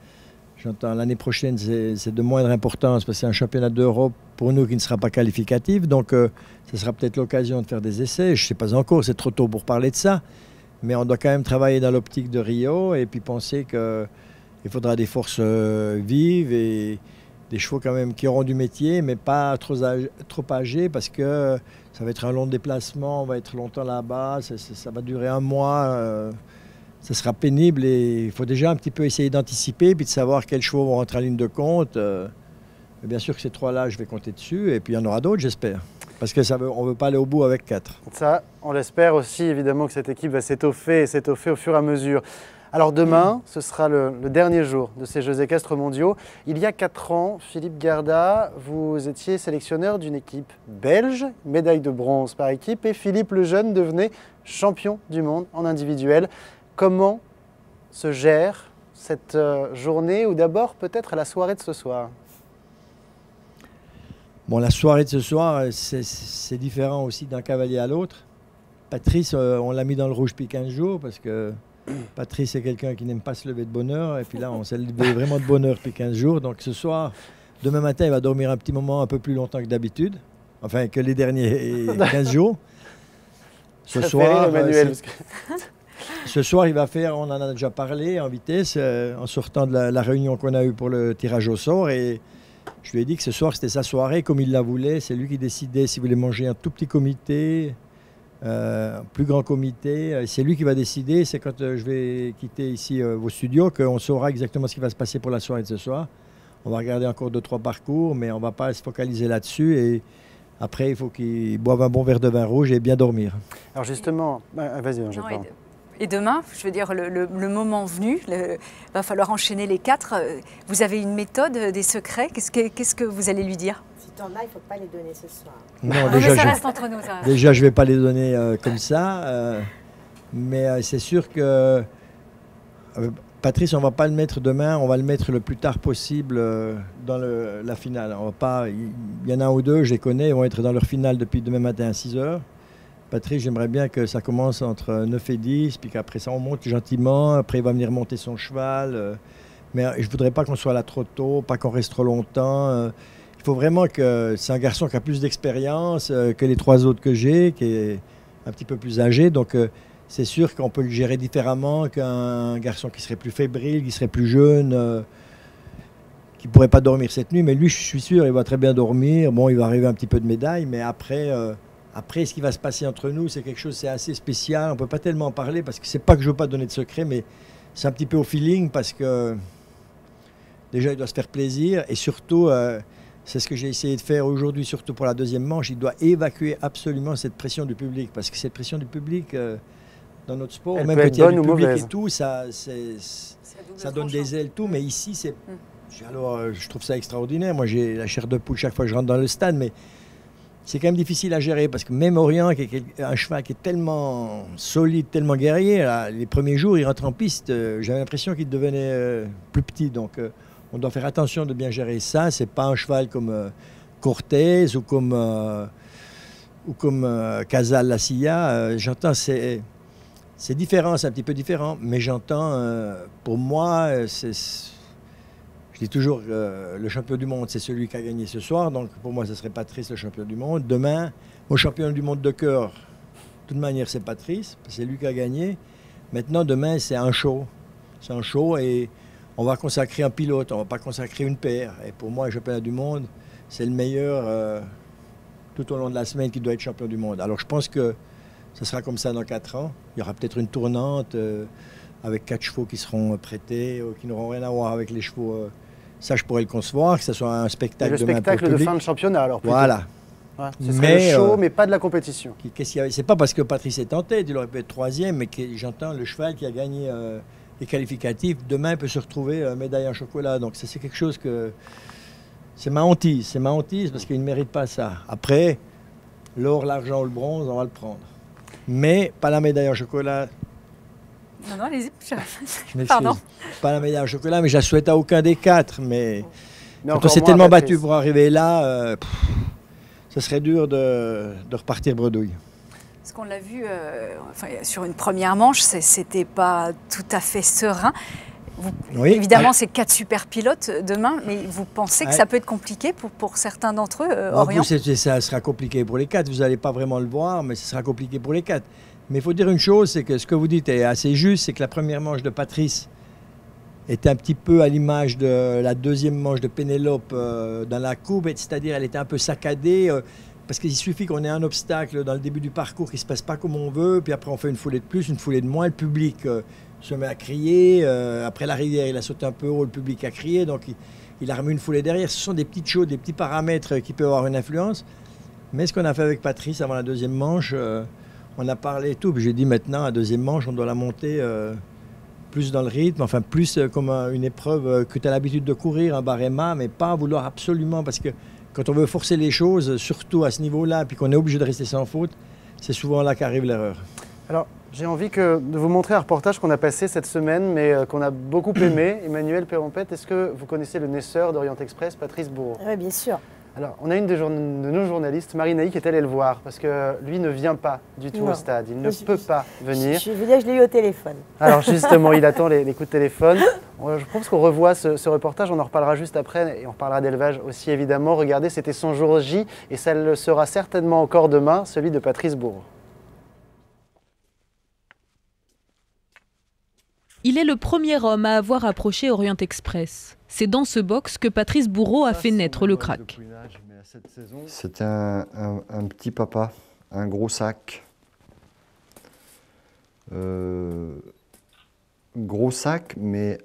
O: J'entends l'année prochaine, c'est de moindre importance, parce que c'est un championnat d'Europe pour nous qui ne sera pas qualificatif. Donc, ce sera peut-être l'occasion de faire des essais. Je ne sais pas encore, c'est trop tôt pour parler de ça. Mais on doit quand même travailler dans l'optique de Rio et puis penser qu'il faudra des forces vives et des chevaux quand même qui auront du métier, mais pas trop âgés, parce que ça va être un long déplacement, on va être longtemps là-bas, ça va durer un mois, ça sera pénible et il faut déjà un petit peu essayer d'anticiper puis de savoir quels chevaux vont rentrer en ligne de compte. Bien sûr que ces trois-là, je vais compter dessus et puis il y en aura d'autres, j'espère. Parce qu'on ne veut pas aller au bout avec 4.
B: Ça, on l'espère aussi, évidemment, que cette équipe va s'étoffer au fur et à mesure. Alors demain, ce sera le dernier jour de ces Jeux équestres mondiaux. Il y a 4 ans, Philippe Garda, vous étiez sélectionneur d'une équipe belge, médaille de bronze par équipe, et Philippe Lejeune devenait champion du monde en individuel. Comment se gère cette journée, ou d'abord peut-être la soirée de ce soir?
O: Bon, la soirée de ce soir, c'est différent aussi d'un cavalier à l'autre. Patrice, on l'a mis dans le rouge depuis 15 jours parce que Patrice est quelqu'un qui n'aime pas se lever de bonne heure. Et puis là, on s'est levé vraiment de bonne heure depuis 15 jours. Donc ce soir, demain matin, il va dormir un petit moment un peu plus longtemps que d'habitude. Enfin, que les derniers 15 jours. Ce soir, il va faire, on en a déjà parlé en vitesse, en sortant de la réunion qu'on a eue pour le tirage au sort. Et je lui ai dit que ce soir, c'était sa soirée comme il la voulait. C'est lui qui décidait s'il voulait manger un tout petit comité, un plus grand comité. C'est lui qui va décider. C'est quand je vais quitter ici vos studios qu'on saura exactement ce qui va se passer pour la soirée de ce soir. On va regarder encore 2-3 parcours, mais on ne va pas se focaliser là-dessus. Et après, il faut qu'il boive un bon verre de vin rouge et bien dormir.
B: Alors justement, vas-y, je parle.
C: Et demain, je veux dire, le moment venu, va falloir enchaîner les 4. Vous avez une méthode, des secrets? Qu'est-ce que vous allez lui dire?
P: Si tu en as, il ne faut pas les donner ce soir.
O: Non,
C: déjà, ça reste entre nous. Ça.
O: Déjà, je ne vais pas les donner comme ça. Mais c'est sûr que Patrice, on ne va pas le mettre demain, on va le mettre le plus tard possible dans la finale. Il y en a un ou deux, je les connais, ils vont être dans leur finale depuis demain matin à 6 h. Patrice, j'aimerais bien que ça commence entre 9 et 10, puis qu'après ça, on monte gentiment. Après, il va venir monter son cheval. Mais je ne voudrais pas qu'on soit là trop tôt, pas qu'on reste trop longtemps. Il faut vraiment que... C'est un garçon qui a plus d'expérience que les 3 autres que j'ai, qui est un petit peu plus âgé. Donc, c'est sûr qu'on peut le gérer différemment qu'un garçon qui serait plus fébrile, qui serait plus jeune, qui ne pourrait pas dormir cette nuit. Mais lui, je suis sûr, il va très bien dormir. Bon, il va arriver un petit peu de médaille, mais après... Après, ce qui va se passer entre nous, c'est quelque chose, c'est assez spécial. On ne peut pas tellement en parler parce que c'est pas que je ne veux pas donner de secret, mais c'est un petit peu au feeling parce que déjà, il doit se faire plaisir et surtout, c'est ce que j'ai essayé de faire aujourd'hui, surtout pour la deuxième manche. Il doit évacuer absolument cette pression du public parce que cette pression du public dans notre sport,
B: elle
O: même
B: peut
O: quand
B: être
O: il y a
B: bonne
O: du
B: ou
O: public
B: mauvaise.
O: et tout, ça donne des ailes, tout. Mais ici, c'est alors, je trouve ça extraordinaire. Moi, j'ai la chair de poule chaque fois que je rentre dans le stade, mais c'est quand même difficile à gérer parce que même Orient, qui est un cheval qui est tellement solide, tellement guerrier, là, les premiers jours, il rentre en piste, j'avais l'impression qu'il devenait plus petit. Donc, on doit faire attention de bien gérer ça. C'est pas un cheval comme Cortez ou comme Casal La Silla. J'entends, c'est différent, c'est un petit peu différent, mais j'entends, pour moi, je dis toujours que le champion du monde, c'est celui qui a gagné ce soir. Donc, pour moi, ce serait Patrice, le champion du monde. Demain, mon champion du monde de cœur, de toute manière, c'est Patrice. C'est lui qui a gagné. Maintenant, demain, c'est un show. C'est un show et on va consacrer un pilote. On ne va pas consacrer une paire. Et pour moi, le championnat du monde, c'est le meilleur tout au long de la semaine qui doit être champion du monde. Alors, je pense que ce sera comme ça dans 4 ans. Il y aura peut-être une tournante avec 4 chevaux qui seront prêtés, qui n'auront rien à voir avec les chevaux Ça, je pourrais le concevoir, que ce soit un spectacle
B: le
O: demain
B: spectacle
O: pour le
B: de
O: public.
B: fin de championnat, alors plutôt.
O: Voilà.
B: Ouais, ce serait le show, mais pas de la compétition.
O: C'est pas parce que Patrice est en tête, il aurait pu être 3e, mais j'entends le cheval qui a gagné les qualificatifs, demain peut se retrouver médaille en chocolat. Donc ça, c'est quelque chose que... C'est ma hantise parce qu'il ne mérite pas ça. Après, l'or, l'argent ou le bronze, on va le prendre. Mais pas la médaille en chocolat.
C: Non, allez-y.
O: Je m'excuse.
C: Pardon.
O: Pas la médaille en chocolat, mais je la souhaite à aucun des 4. Mais quand on
B: encore
O: s'est
B: moins
O: tellement
B: à Patrice.
O: battu pour arriver là, ce serait dur de repartir bredouille.
C: Parce qu'on l'a vu sur une première manche, c'était pas tout à fait serein.
O: Oui.
C: Évidemment, c'est 4 super pilotes demain, mais vous pensez que ça peut être compliqué pour certains d'entre eux, Orient?
O: Ça sera compliqué pour les 4. Vous n'allez pas vraiment le voir, mais ce sera compliqué pour les 4. Mais il faut dire une chose, c'est que ce que vous dites est assez juste, c'est que la première manche de Patrice était un petit peu à l'image de la deuxième manche de Pénélope dans la courbe, c'est-à-dire elle était un peu saccadée, parce qu'il suffit qu'on ait un obstacle dans le début du parcours qui ne se passe pas comme on veut, puis après on fait une foulée de plus, une foulée de moins, le public se met à crier, après la rivière il a sauté un peu haut, le public a crié, donc il a remis une foulée derrière. Ce sont des petites choses, des petits paramètres qui peuvent avoir une influence, mais ce qu'on a fait avec Patrice avant la deuxième manche, on a parlé et tout, puis j'ai dit maintenant, la deuxième manche, on doit la monter plus dans le rythme, enfin plus comme une épreuve que tu as l'habitude de courir, un barema, mais pas vouloir absolument, parce que quand on veut forcer les choses, surtout à ce niveau-là, puis qu'on est obligé de rester sans faute, c'est souvent là qu'arrive l'erreur.
B: Alors, j'ai envie de vous montrer un reportage qu'on a passé cette semaine, mais qu'on a beaucoup aimé. Emmanuel Perrompette, est-ce que vous connaissez le naisseur d'Orient Express, Patrice Bourreau?
P: Oui, bien sûr.
B: Alors, on a une de nos journalistes, Marie Naï, qui est allée le voir, parce que lui ne vient pas du tout au stade. Il ne peut pas venir.
P: Je veux dire, je l'ai eu au téléphone.
B: Alors justement, il attend les coups de téléphone. Je pense qu'on revoit ce reportage, on en reparlera juste après, et on reparlera d'élevage aussi évidemment. Regardez, c'était son jour J, et ça le sera certainement encore demain, celui de Patrice Bourreau.
U: Il est le premier homme à avoir approché Orient Express. C'est dans ce box que Patrice Bourreau a fait naître le crack.
V: C'était un petit papa, un gros sac. Gros sac, mais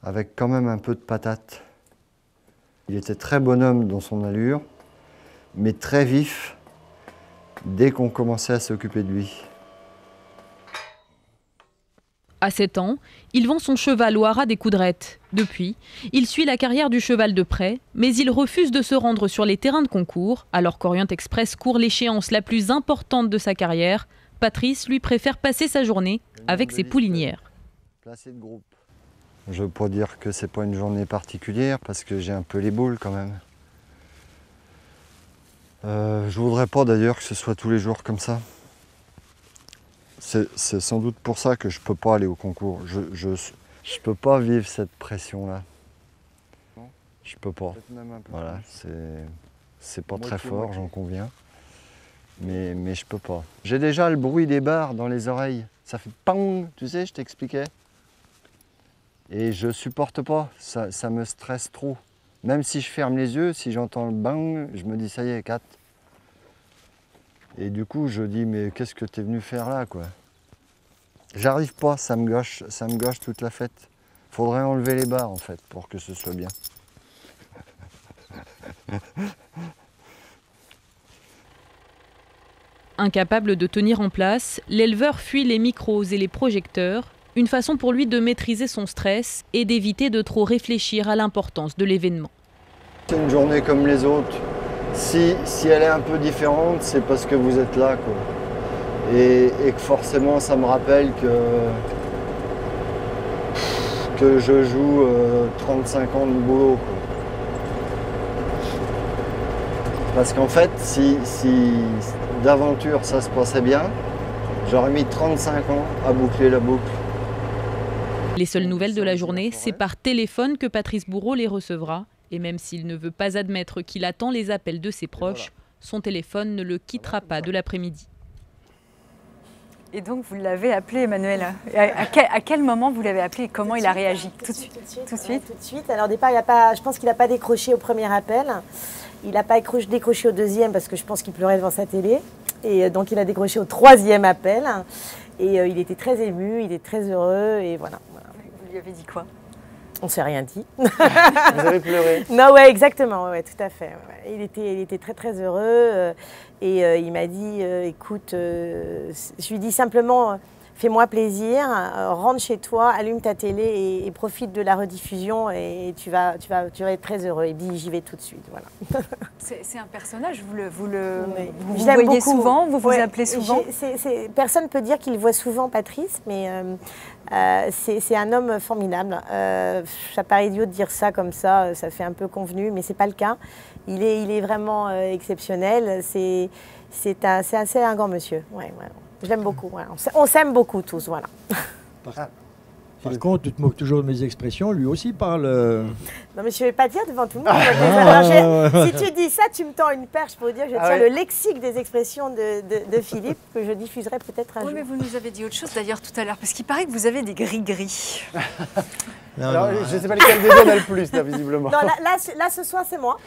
V: avec quand même un peu de patate. Il était très bonhomme dans son allure, mais très vif dès qu'on commençait à s'occuper de lui.
U: À 7 ans, il vend son cheval au haras des Coudrettes. Depuis, il suit la carrière du cheval de près, mais il refuse de se rendre sur les terrains de concours. Alors qu'Orient Express court l'échéance la plus importante de sa carrière, Patrice lui préfère passer sa journée avec ses poulinières.
V: Placé de groupe. Je ne veux pas dire que c'est pas une journée particulière parce que j'ai un peu les boules quand même. Je voudrais pas d'ailleurs que ce soit tous les jours comme ça. C'est sans doute pour ça que je peux pas aller au concours. Je peux pas vivre cette pression-là. Je peux pas. Voilà, c'est pas très fort, j'en conviens. Mais je peux pas. J'ai déjà le bruit des barres dans les oreilles. Ça fait pang, tu sais, je t'expliquais. Et je supporte pas, ça me stresse trop. Même si je ferme les yeux, si j'entends le bang, je me dis ça y est, 4. Et du coup, je dis, mais qu'est-ce que tu es venu faire là, quoi? J'arrive pas, ça me gâche toute la fête. Faudrait enlever les barres, en fait, pour que ce soit bien.
U: Incapable de tenir en place, l'éleveur fuit les micros et les projecteurs, une façon pour lui de maîtriser son stress et d'éviter de trop réfléchir à l'importance de l'événement.
V: C'est une journée comme les autres. Si elle est un peu différente, c'est parce que vous êtes là, quoi. Et que forcément, ça me rappelle que je joue 35 ans de boulot, quoi. Parce qu'en fait, si d'aventure ça se passait bien, j'aurais mis 35 ans à boucler la boucle.
U: Les seules nouvelles de la journée, c'est par téléphone que Patrice Bourreau les recevra. Et même s'il ne veut pas admettre qu'il attend les appels de ses proches, son téléphone ne le quittera pas de l'après-midi.
C: Et donc vous l'avez appelé, Emmanuel. À quel moment vous l'avez appelé et comment il a réagi? Tout de suite.
P: Tout de suite. Alors au départ, je pense qu'il n'a pas décroché au premier appel. Il n'a pas décroché au deuxième parce que je pense qu'il pleurait devant sa télé. Et donc il a décroché au troisième appel. Et il était très ému, il était très heureux. Et voilà.
C: Vous lui avez dit quoi?
P: On ne s'est rien dit.
B: Vous avez pleuré?
P: Non, ouais, exactement, ouais, tout à fait. Ouais. Il était très très heureux et il m'a dit, écoute, je lui dis simplement, fais-moi plaisir, rentre chez toi, allume ta télé et profite de la rediffusion et tu vas être très heureux. Et puis j'y vais tout de suite, voilà.
C: C'est un personnage, vous
P: Je l'aime
C: voyez
P: beaucoup.
C: souvent, vous
P: Ouais,
C: appelez souvent.
P: Personne ne peut dire qu'il voit souvent Patrice, mais c'est un homme formidable. Ça paraît idiot de dire ça comme ça fait un peu convenu, mais ce n'est pas le cas. Il est vraiment exceptionnel. C'est un grand monsieur. Ouais, ouais. Je l'aime beaucoup. Voilà. On s'aime beaucoup tous, voilà.
O: Par contre, tu te moques toujours de mes expressions, lui aussi parle.
P: Non, mais je ne vais pas dire devant tout le monde. Si tu dis ça, tu me tends une perche pour dire que je tiens le lexique des expressions de Philippe, que je diffuserai peut-être un jour.
C: Oui, mais vous nous avez dit autre chose d'ailleurs tout à l'heure, parce qu'il paraît que vous avez des gris-gris.
B: Alors, je ne sais pas lequel des deux en a le plus, là, visiblement.
P: Non, là, ce soir, c'est moi.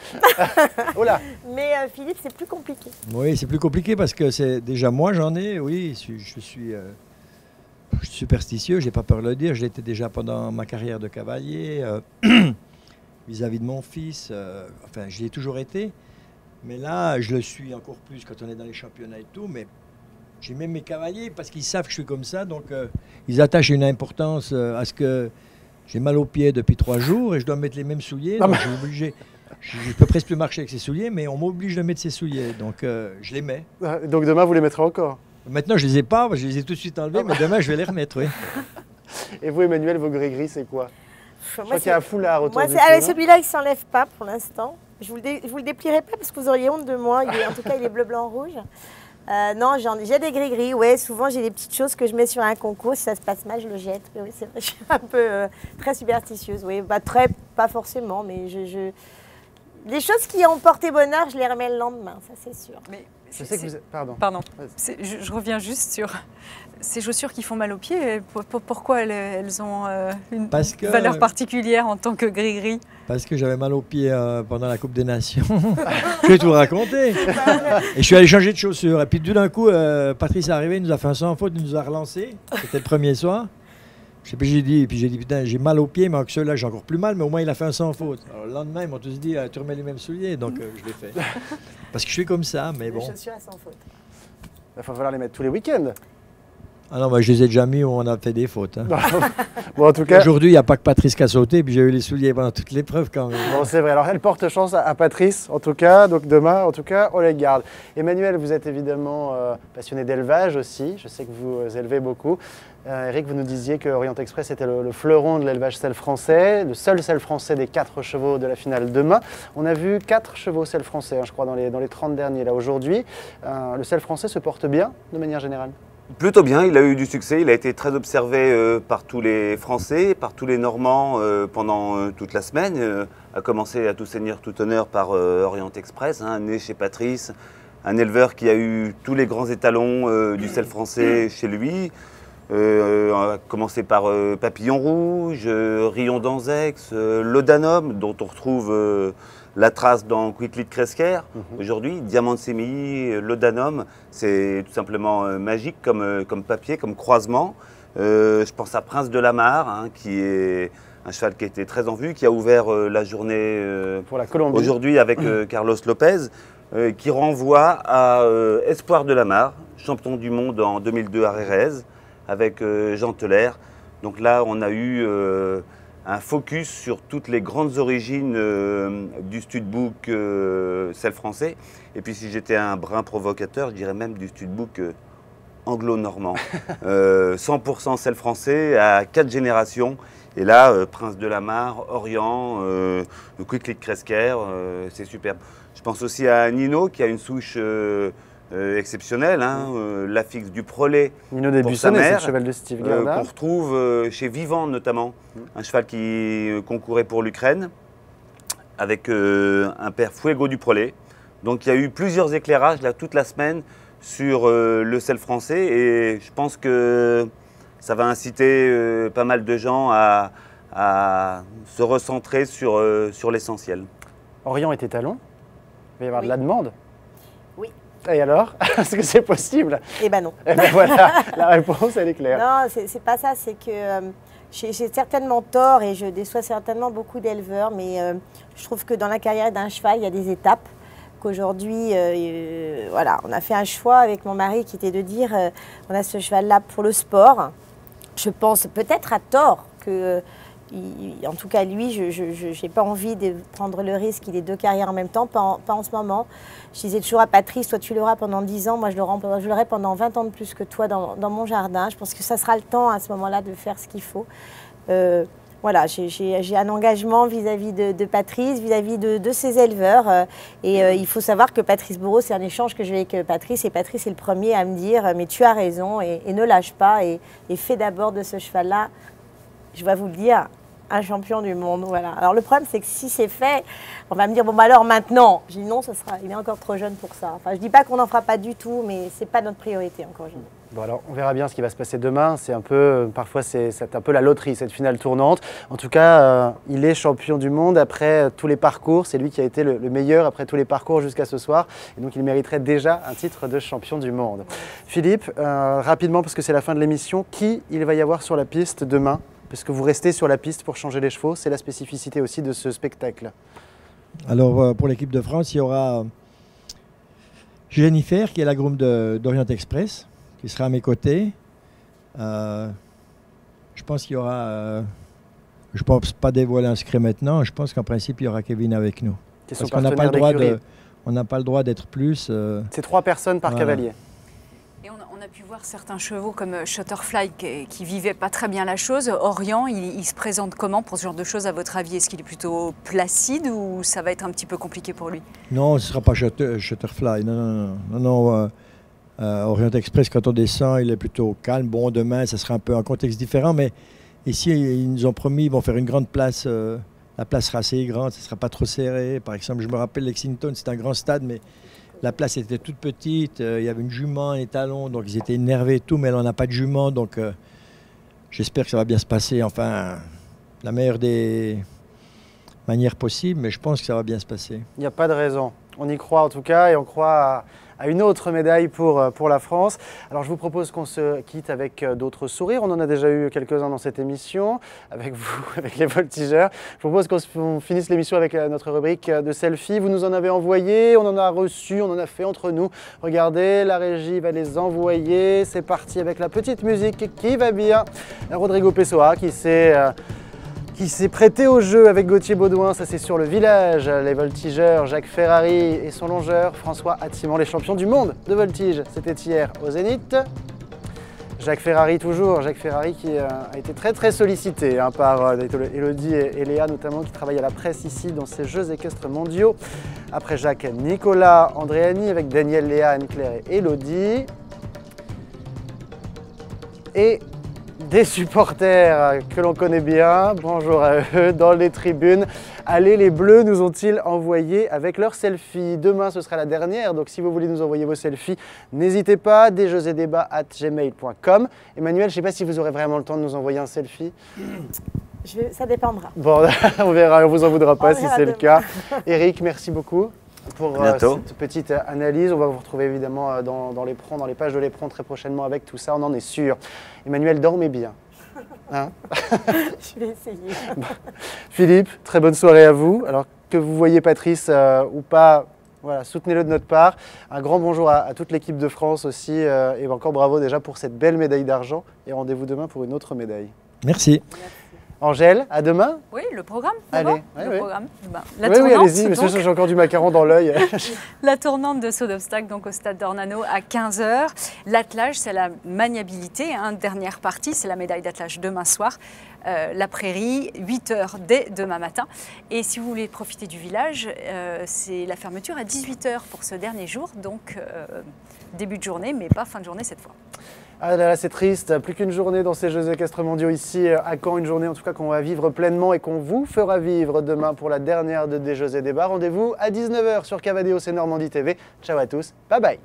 B: Oh là.
P: Mais Philippe, c'est plus compliqué.
O: Oui, c'est plus compliqué parce que c'est déjà moi, j'en ai, oui, je suis superstitieux, j'ai pas peur de le dire, je l'étais déjà pendant ma carrière de cavalier, vis-à-vis de mon fils, enfin j'y ai toujours été, mais là je le suis encore plus quand on est dans les championnats et tout, mais j'ai même mes cavaliers parce qu'ils savent que je suis comme ça, donc ils attachent une importance à ce que j'ai mal aux pieds depuis 3 jours et je dois mettre les mêmes souliers, donc je peux presque plus marcher avec ces souliers, mais on m'oblige de mettre ces souliers, donc je les mets.
B: Donc demain vous les mettrez encore?
O: Maintenant, je ne les ai pas, je les ai tout de suite enlevés, mais demain, je vais les remettre, oui.
B: Et vous, Emmanuel, vos gris-gris, c'est quoi? Je crois qu'il y a un foulard autour du cou.
P: Celui-là, il ne s'enlève pas pour l'instant. Je ne vous le déplierai pas parce que vous auriez honte de moi. En tout cas, il est bleu, blanc, rouge. Non, j'ai des gris-gris. Ouais, souvent, j'ai des petites choses que je mets sur un concours. Si ça se passe mal, je le jette. Oui, c'est vrai, je suis un peu très superstitieuse. Oui, pas forcément, mais les choses qui ont porté bonheur, je les remets le lendemain, ça c'est sûr.
C: Mais
B: je sais que vous... Pardon.
C: Je reviens juste sur ces chaussures qui font mal aux pieds. Pourquoi elles ont une valeur particulière en tant que gris-gris?
O: Parce que j'avais mal aux pieds pendant la Coupe des Nations. Je vais tout raconter. Et je suis allé changer de chaussures. Et puis tout d'un coup, Patrice est arrivé, il nous a fait un sans faute, il nous a relancé. C'était le premier soir. J'ai dit, putain, j'ai mal aux pieds, mais avec ceux-là, j'ai encore plus mal, mais au moins il a fait un sans faute. Alors, le lendemain, ils m'ont tous dit, tu remets les mêmes souliers, donc je l'ai fait. Parce que je suis comme ça, mais bon.
P: Les chaussures à sans faute.
B: Il va falloir les mettre tous les week-ends.
O: Ah non, je les ai déjà mis où on a fait des fautes. Hein.
B: Bon, en tout cas...
O: Aujourd'hui, il n'y a pas que Patrice qui a sauté, puis j'ai eu les souliers pendant toute l'épreuve quand même.
B: Bon, c'est vrai. Alors, elle porte chance à Patrice, en tout cas. Donc, demain, en tout cas, on les garde. Emmanuel, vous êtes évidemment passionné d'élevage aussi. Je sais que vous élevez beaucoup. Eric, vous nous disiez que Orient Express était le fleuron de l'élevage selle français, le seul selle français des 4 chevaux de la finale demain. On a vu 4 chevaux selle français, je crois, dans les 30 derniers là aujourd'hui. Le selle français se porte bien, de manière générale?
Q: Plutôt bien, il a eu du succès, il a été très observé par tous les Français, par tous les Normands pendant toute la semaine, à commencer à tout seigneur, tout honneur par Orient Express, né chez Patrice, un éleveur qui a eu tous les grands étalons du selle français chez lui, à commencer par Papillon Rouge, Rion d'Anzex, Laudanum, dont on retrouve la trace dans Quickly de Kresker aujourd'hui, Diamant de Sémilly, Laudanum, c'est tout simplement magique comme papier, comme croisement. Je pense à Prince de la Mare, qui est un cheval qui a été très en vue, qui a ouvert la journée
B: pour la Colombie
Q: aujourd'hui avec Carlos Lopez, qui renvoie à Espoir de la Mare, champion du monde en 2002 à Rérez, avec Jean Teller. Donc là, on a eu un focus sur toutes les grandes origines du studbook selle français. Et puis si j'étais un brin provocateur, je dirais même du studbook anglo-normand. 100% selle français à 4 générations. Et là, Prince de la Mare, Orient, Quickly de Kresker, c'est superbe. Je pense aussi à Nino qui a une souche exceptionnelle, l'affixe du Prolet.
B: Nino des Buissonnet, c'est le cheval de Steve Gardner.
Q: Qu'on retrouve chez Vivant notamment, un cheval qui concourait pour l'Ukraine, avec un père Fuego du Prolet. Donc il y a eu plusieurs éclairages là, toute la semaine sur le selle français et je pense que ça va inciter pas mal de gens à se recentrer sur l'essentiel.
B: Orient est étalon, il va y avoir de la demande.
P: Oui.
B: Et alors? Est-ce que c'est possible?
P: Eh ben non.
B: Eh ben voilà, la réponse elle est claire.
P: Non, c'est pas ça, c'est que j'ai certainement tort et je déçois certainement beaucoup d'éleveurs, mais je trouve que dans la carrière d'un cheval, il y a des étapes. Qu'aujourd'hui, voilà, on a fait un choix avec mon mari qui était de dire on a ce cheval-là pour le sport. Je pense peut-être à tort que, en tout cas lui, je n'ai pas envie de prendre le risque qu'il ait 2 carrières en même temps, pas en ce moment. Je disais toujours à Patrice, toi tu l'auras pendant 10 ans, moi je l'aurai pendant 20 ans de plus que toi dans mon jardin. Je pense que ça sera le temps à ce moment-là de faire ce qu'il faut. Voilà, j'ai un engagement vis-à-vis de Patrice, vis-à-vis de ses éleveurs. Il faut savoir que Patrice Bourreau, c'est un échange que j'ai avec Patrice. Et Patrice est le premier à me dire, mais tu as raison et ne lâche pas. Et fais d'abord de ce cheval-là, je vais vous le dire, un champion du monde. Voilà. Alors le problème, c'est que si c'est fait, on va me dire, bon bah alors maintenant. Je dis non, il est encore trop jeune pour ça. Enfin, je ne dis pas qu'on n'en fera pas du tout, mais ce n'est pas notre priorité encore aujourd'hui.
B: Bon alors, on verra bien ce qui va se passer demain. C'est un peu, parfois c'est un peu la loterie, cette finale tournante. En tout cas, il est champion du monde après tous les parcours. C'est lui qui a été le meilleur après tous les parcours jusqu'à ce soir. Et donc, il mériterait déjà un titre de champion du monde. Philippe, rapidement, parce que c'est la fin de l'émission, qui il va y avoir sur la piste demain? Parce que vous restez sur la piste pour changer les chevaux. C'est la spécificité aussi de ce spectacle.
O: Alors, pour l'équipe de France, il y aura Jennifer, qui est la groom d'Orient Express, qui sera à mes côtés. Je pense qu'il y aura... je ne pense pas dévoiler un secret maintenant. Je pense qu'en principe, il y aura Kevin avec nous. Parce qu'on n'a pas le droit d'être plus...
B: C'est 3 personnes par cavalier.
C: Et on a pu voir certains chevaux comme Shutterfly qui ne vivaient pas très bien la chose. Orient, il se présente comment pour ce genre de choses à votre avis? Est-ce qu'il est plutôt placide ou ça va être un petit peu compliqué pour lui?
O: Non, ce ne sera pas Shutterfly. Non. Orient Express, quand on descend, il est plutôt calme. Bon, demain, ça sera un peu un contexte différent, mais ici, ils nous ont promis, ils vont faire une grande place. La place sera assez grande, ça ne sera pas trop serré. Par exemple, je me rappelle Lexington, c'est un grand stade, mais la place était toute petite. Il y avait une jument, un étalon, donc ils étaient énervés et tout, mais là, on n'a pas de jument, donc j'espère que ça va bien se passer. Enfin, la meilleure des manières possibles, mais je pense que ça va bien se passer.
B: Il n'y a pas de raison. On y croit en tout cas et on croit à une autre médaille pour la France. Alors je vous propose qu'on se quitte avec d'autres sourires. On en a déjà eu quelques-uns dans cette émission, avec vous, avec les voltigeurs. Je vous propose qu'on finisse l'émission avec notre rubrique de selfie. Vous nous en avez envoyé, on en a reçu, on en a fait entre nous. Regardez, la régie va les envoyer. C'est parti avec la petite musique qui va bien. Rodrigo Pessoa qui s'est prêté au jeu avec Gauthier Baudouin, ça c'est sur le village. Les voltigeurs, Jacques Ferrari et son longeur, François Attiman, les champions du monde de voltige. C'était hier au Zénith. Jacques Ferrari toujours, Jacques Ferrari qui a été très sollicité par Elodie et Léa notamment, qui travaillent à la presse ici dans ces Jeux équestres mondiaux. Après Jacques, Nicolas Andréani avec Daniel, Léa, Anne-Claire et Elodie. Et des supporters que l'on connaît bien, bonjour à eux, dans les tribunes. Allez, les Bleus nous ont-ils envoyé avec leurs selfies. Demain, ce sera la dernière, donc si vous voulez nous envoyer vos selfies, n'hésitez pas, desjeuxetdébats@gmail.com. Emmanuel, je ne sais pas si vous aurez vraiment le temps de nous envoyer un selfie.
P: Ça dépendra.
B: Bon, on verra, on ne vous en voudra pas si c'est le cas. Eric, merci beaucoup pour cette petite analyse. On va vous retrouver évidemment dans les pages de l'Éperon très prochainement avec tout ça, on en est sûr. Emmanuel, dormez bien. Hein?
P: Je vais essayer.
B: Philippe, très bonne soirée à vous. Alors que vous voyez Patrice ou pas, voilà, soutenez-le de notre part. Un grand bonjour à toute l'équipe de France aussi et encore bravo déjà pour cette belle médaille d'argent et rendez-vous demain pour une autre médaille.
O: Merci.
B: Angèle, à demain.
C: Oui, le programme.
B: Allez,
C: le programme.
B: La tournante, oui, allez-y, monsieur, j'ai encore du macaron dans l'œil.
C: La tournante de saut d'obstacle donc au stade d'Ornano à 15 h. L'attelage, c'est la maniabilité. Dernière partie, c'est la médaille d'attelage demain soir. La prairie, 8 h dès demain matin. Et si vous voulez profiter du village, c'est la fermeture à 18 h pour ce dernier jour. Donc début de journée, mais pas fin de journée cette fois.
B: Ah là là, c'est triste, plus qu'une journée dans ces Jeux équestres mondiaux ici à Caen, une journée en tout cas qu'on va vivre pleinement et qu'on vous fera vivre demain pour la dernière des Jeux et Débats. Rendez-vous à 19 h sur Cavadeos et Normandie TV. Ciao à tous, bye bye.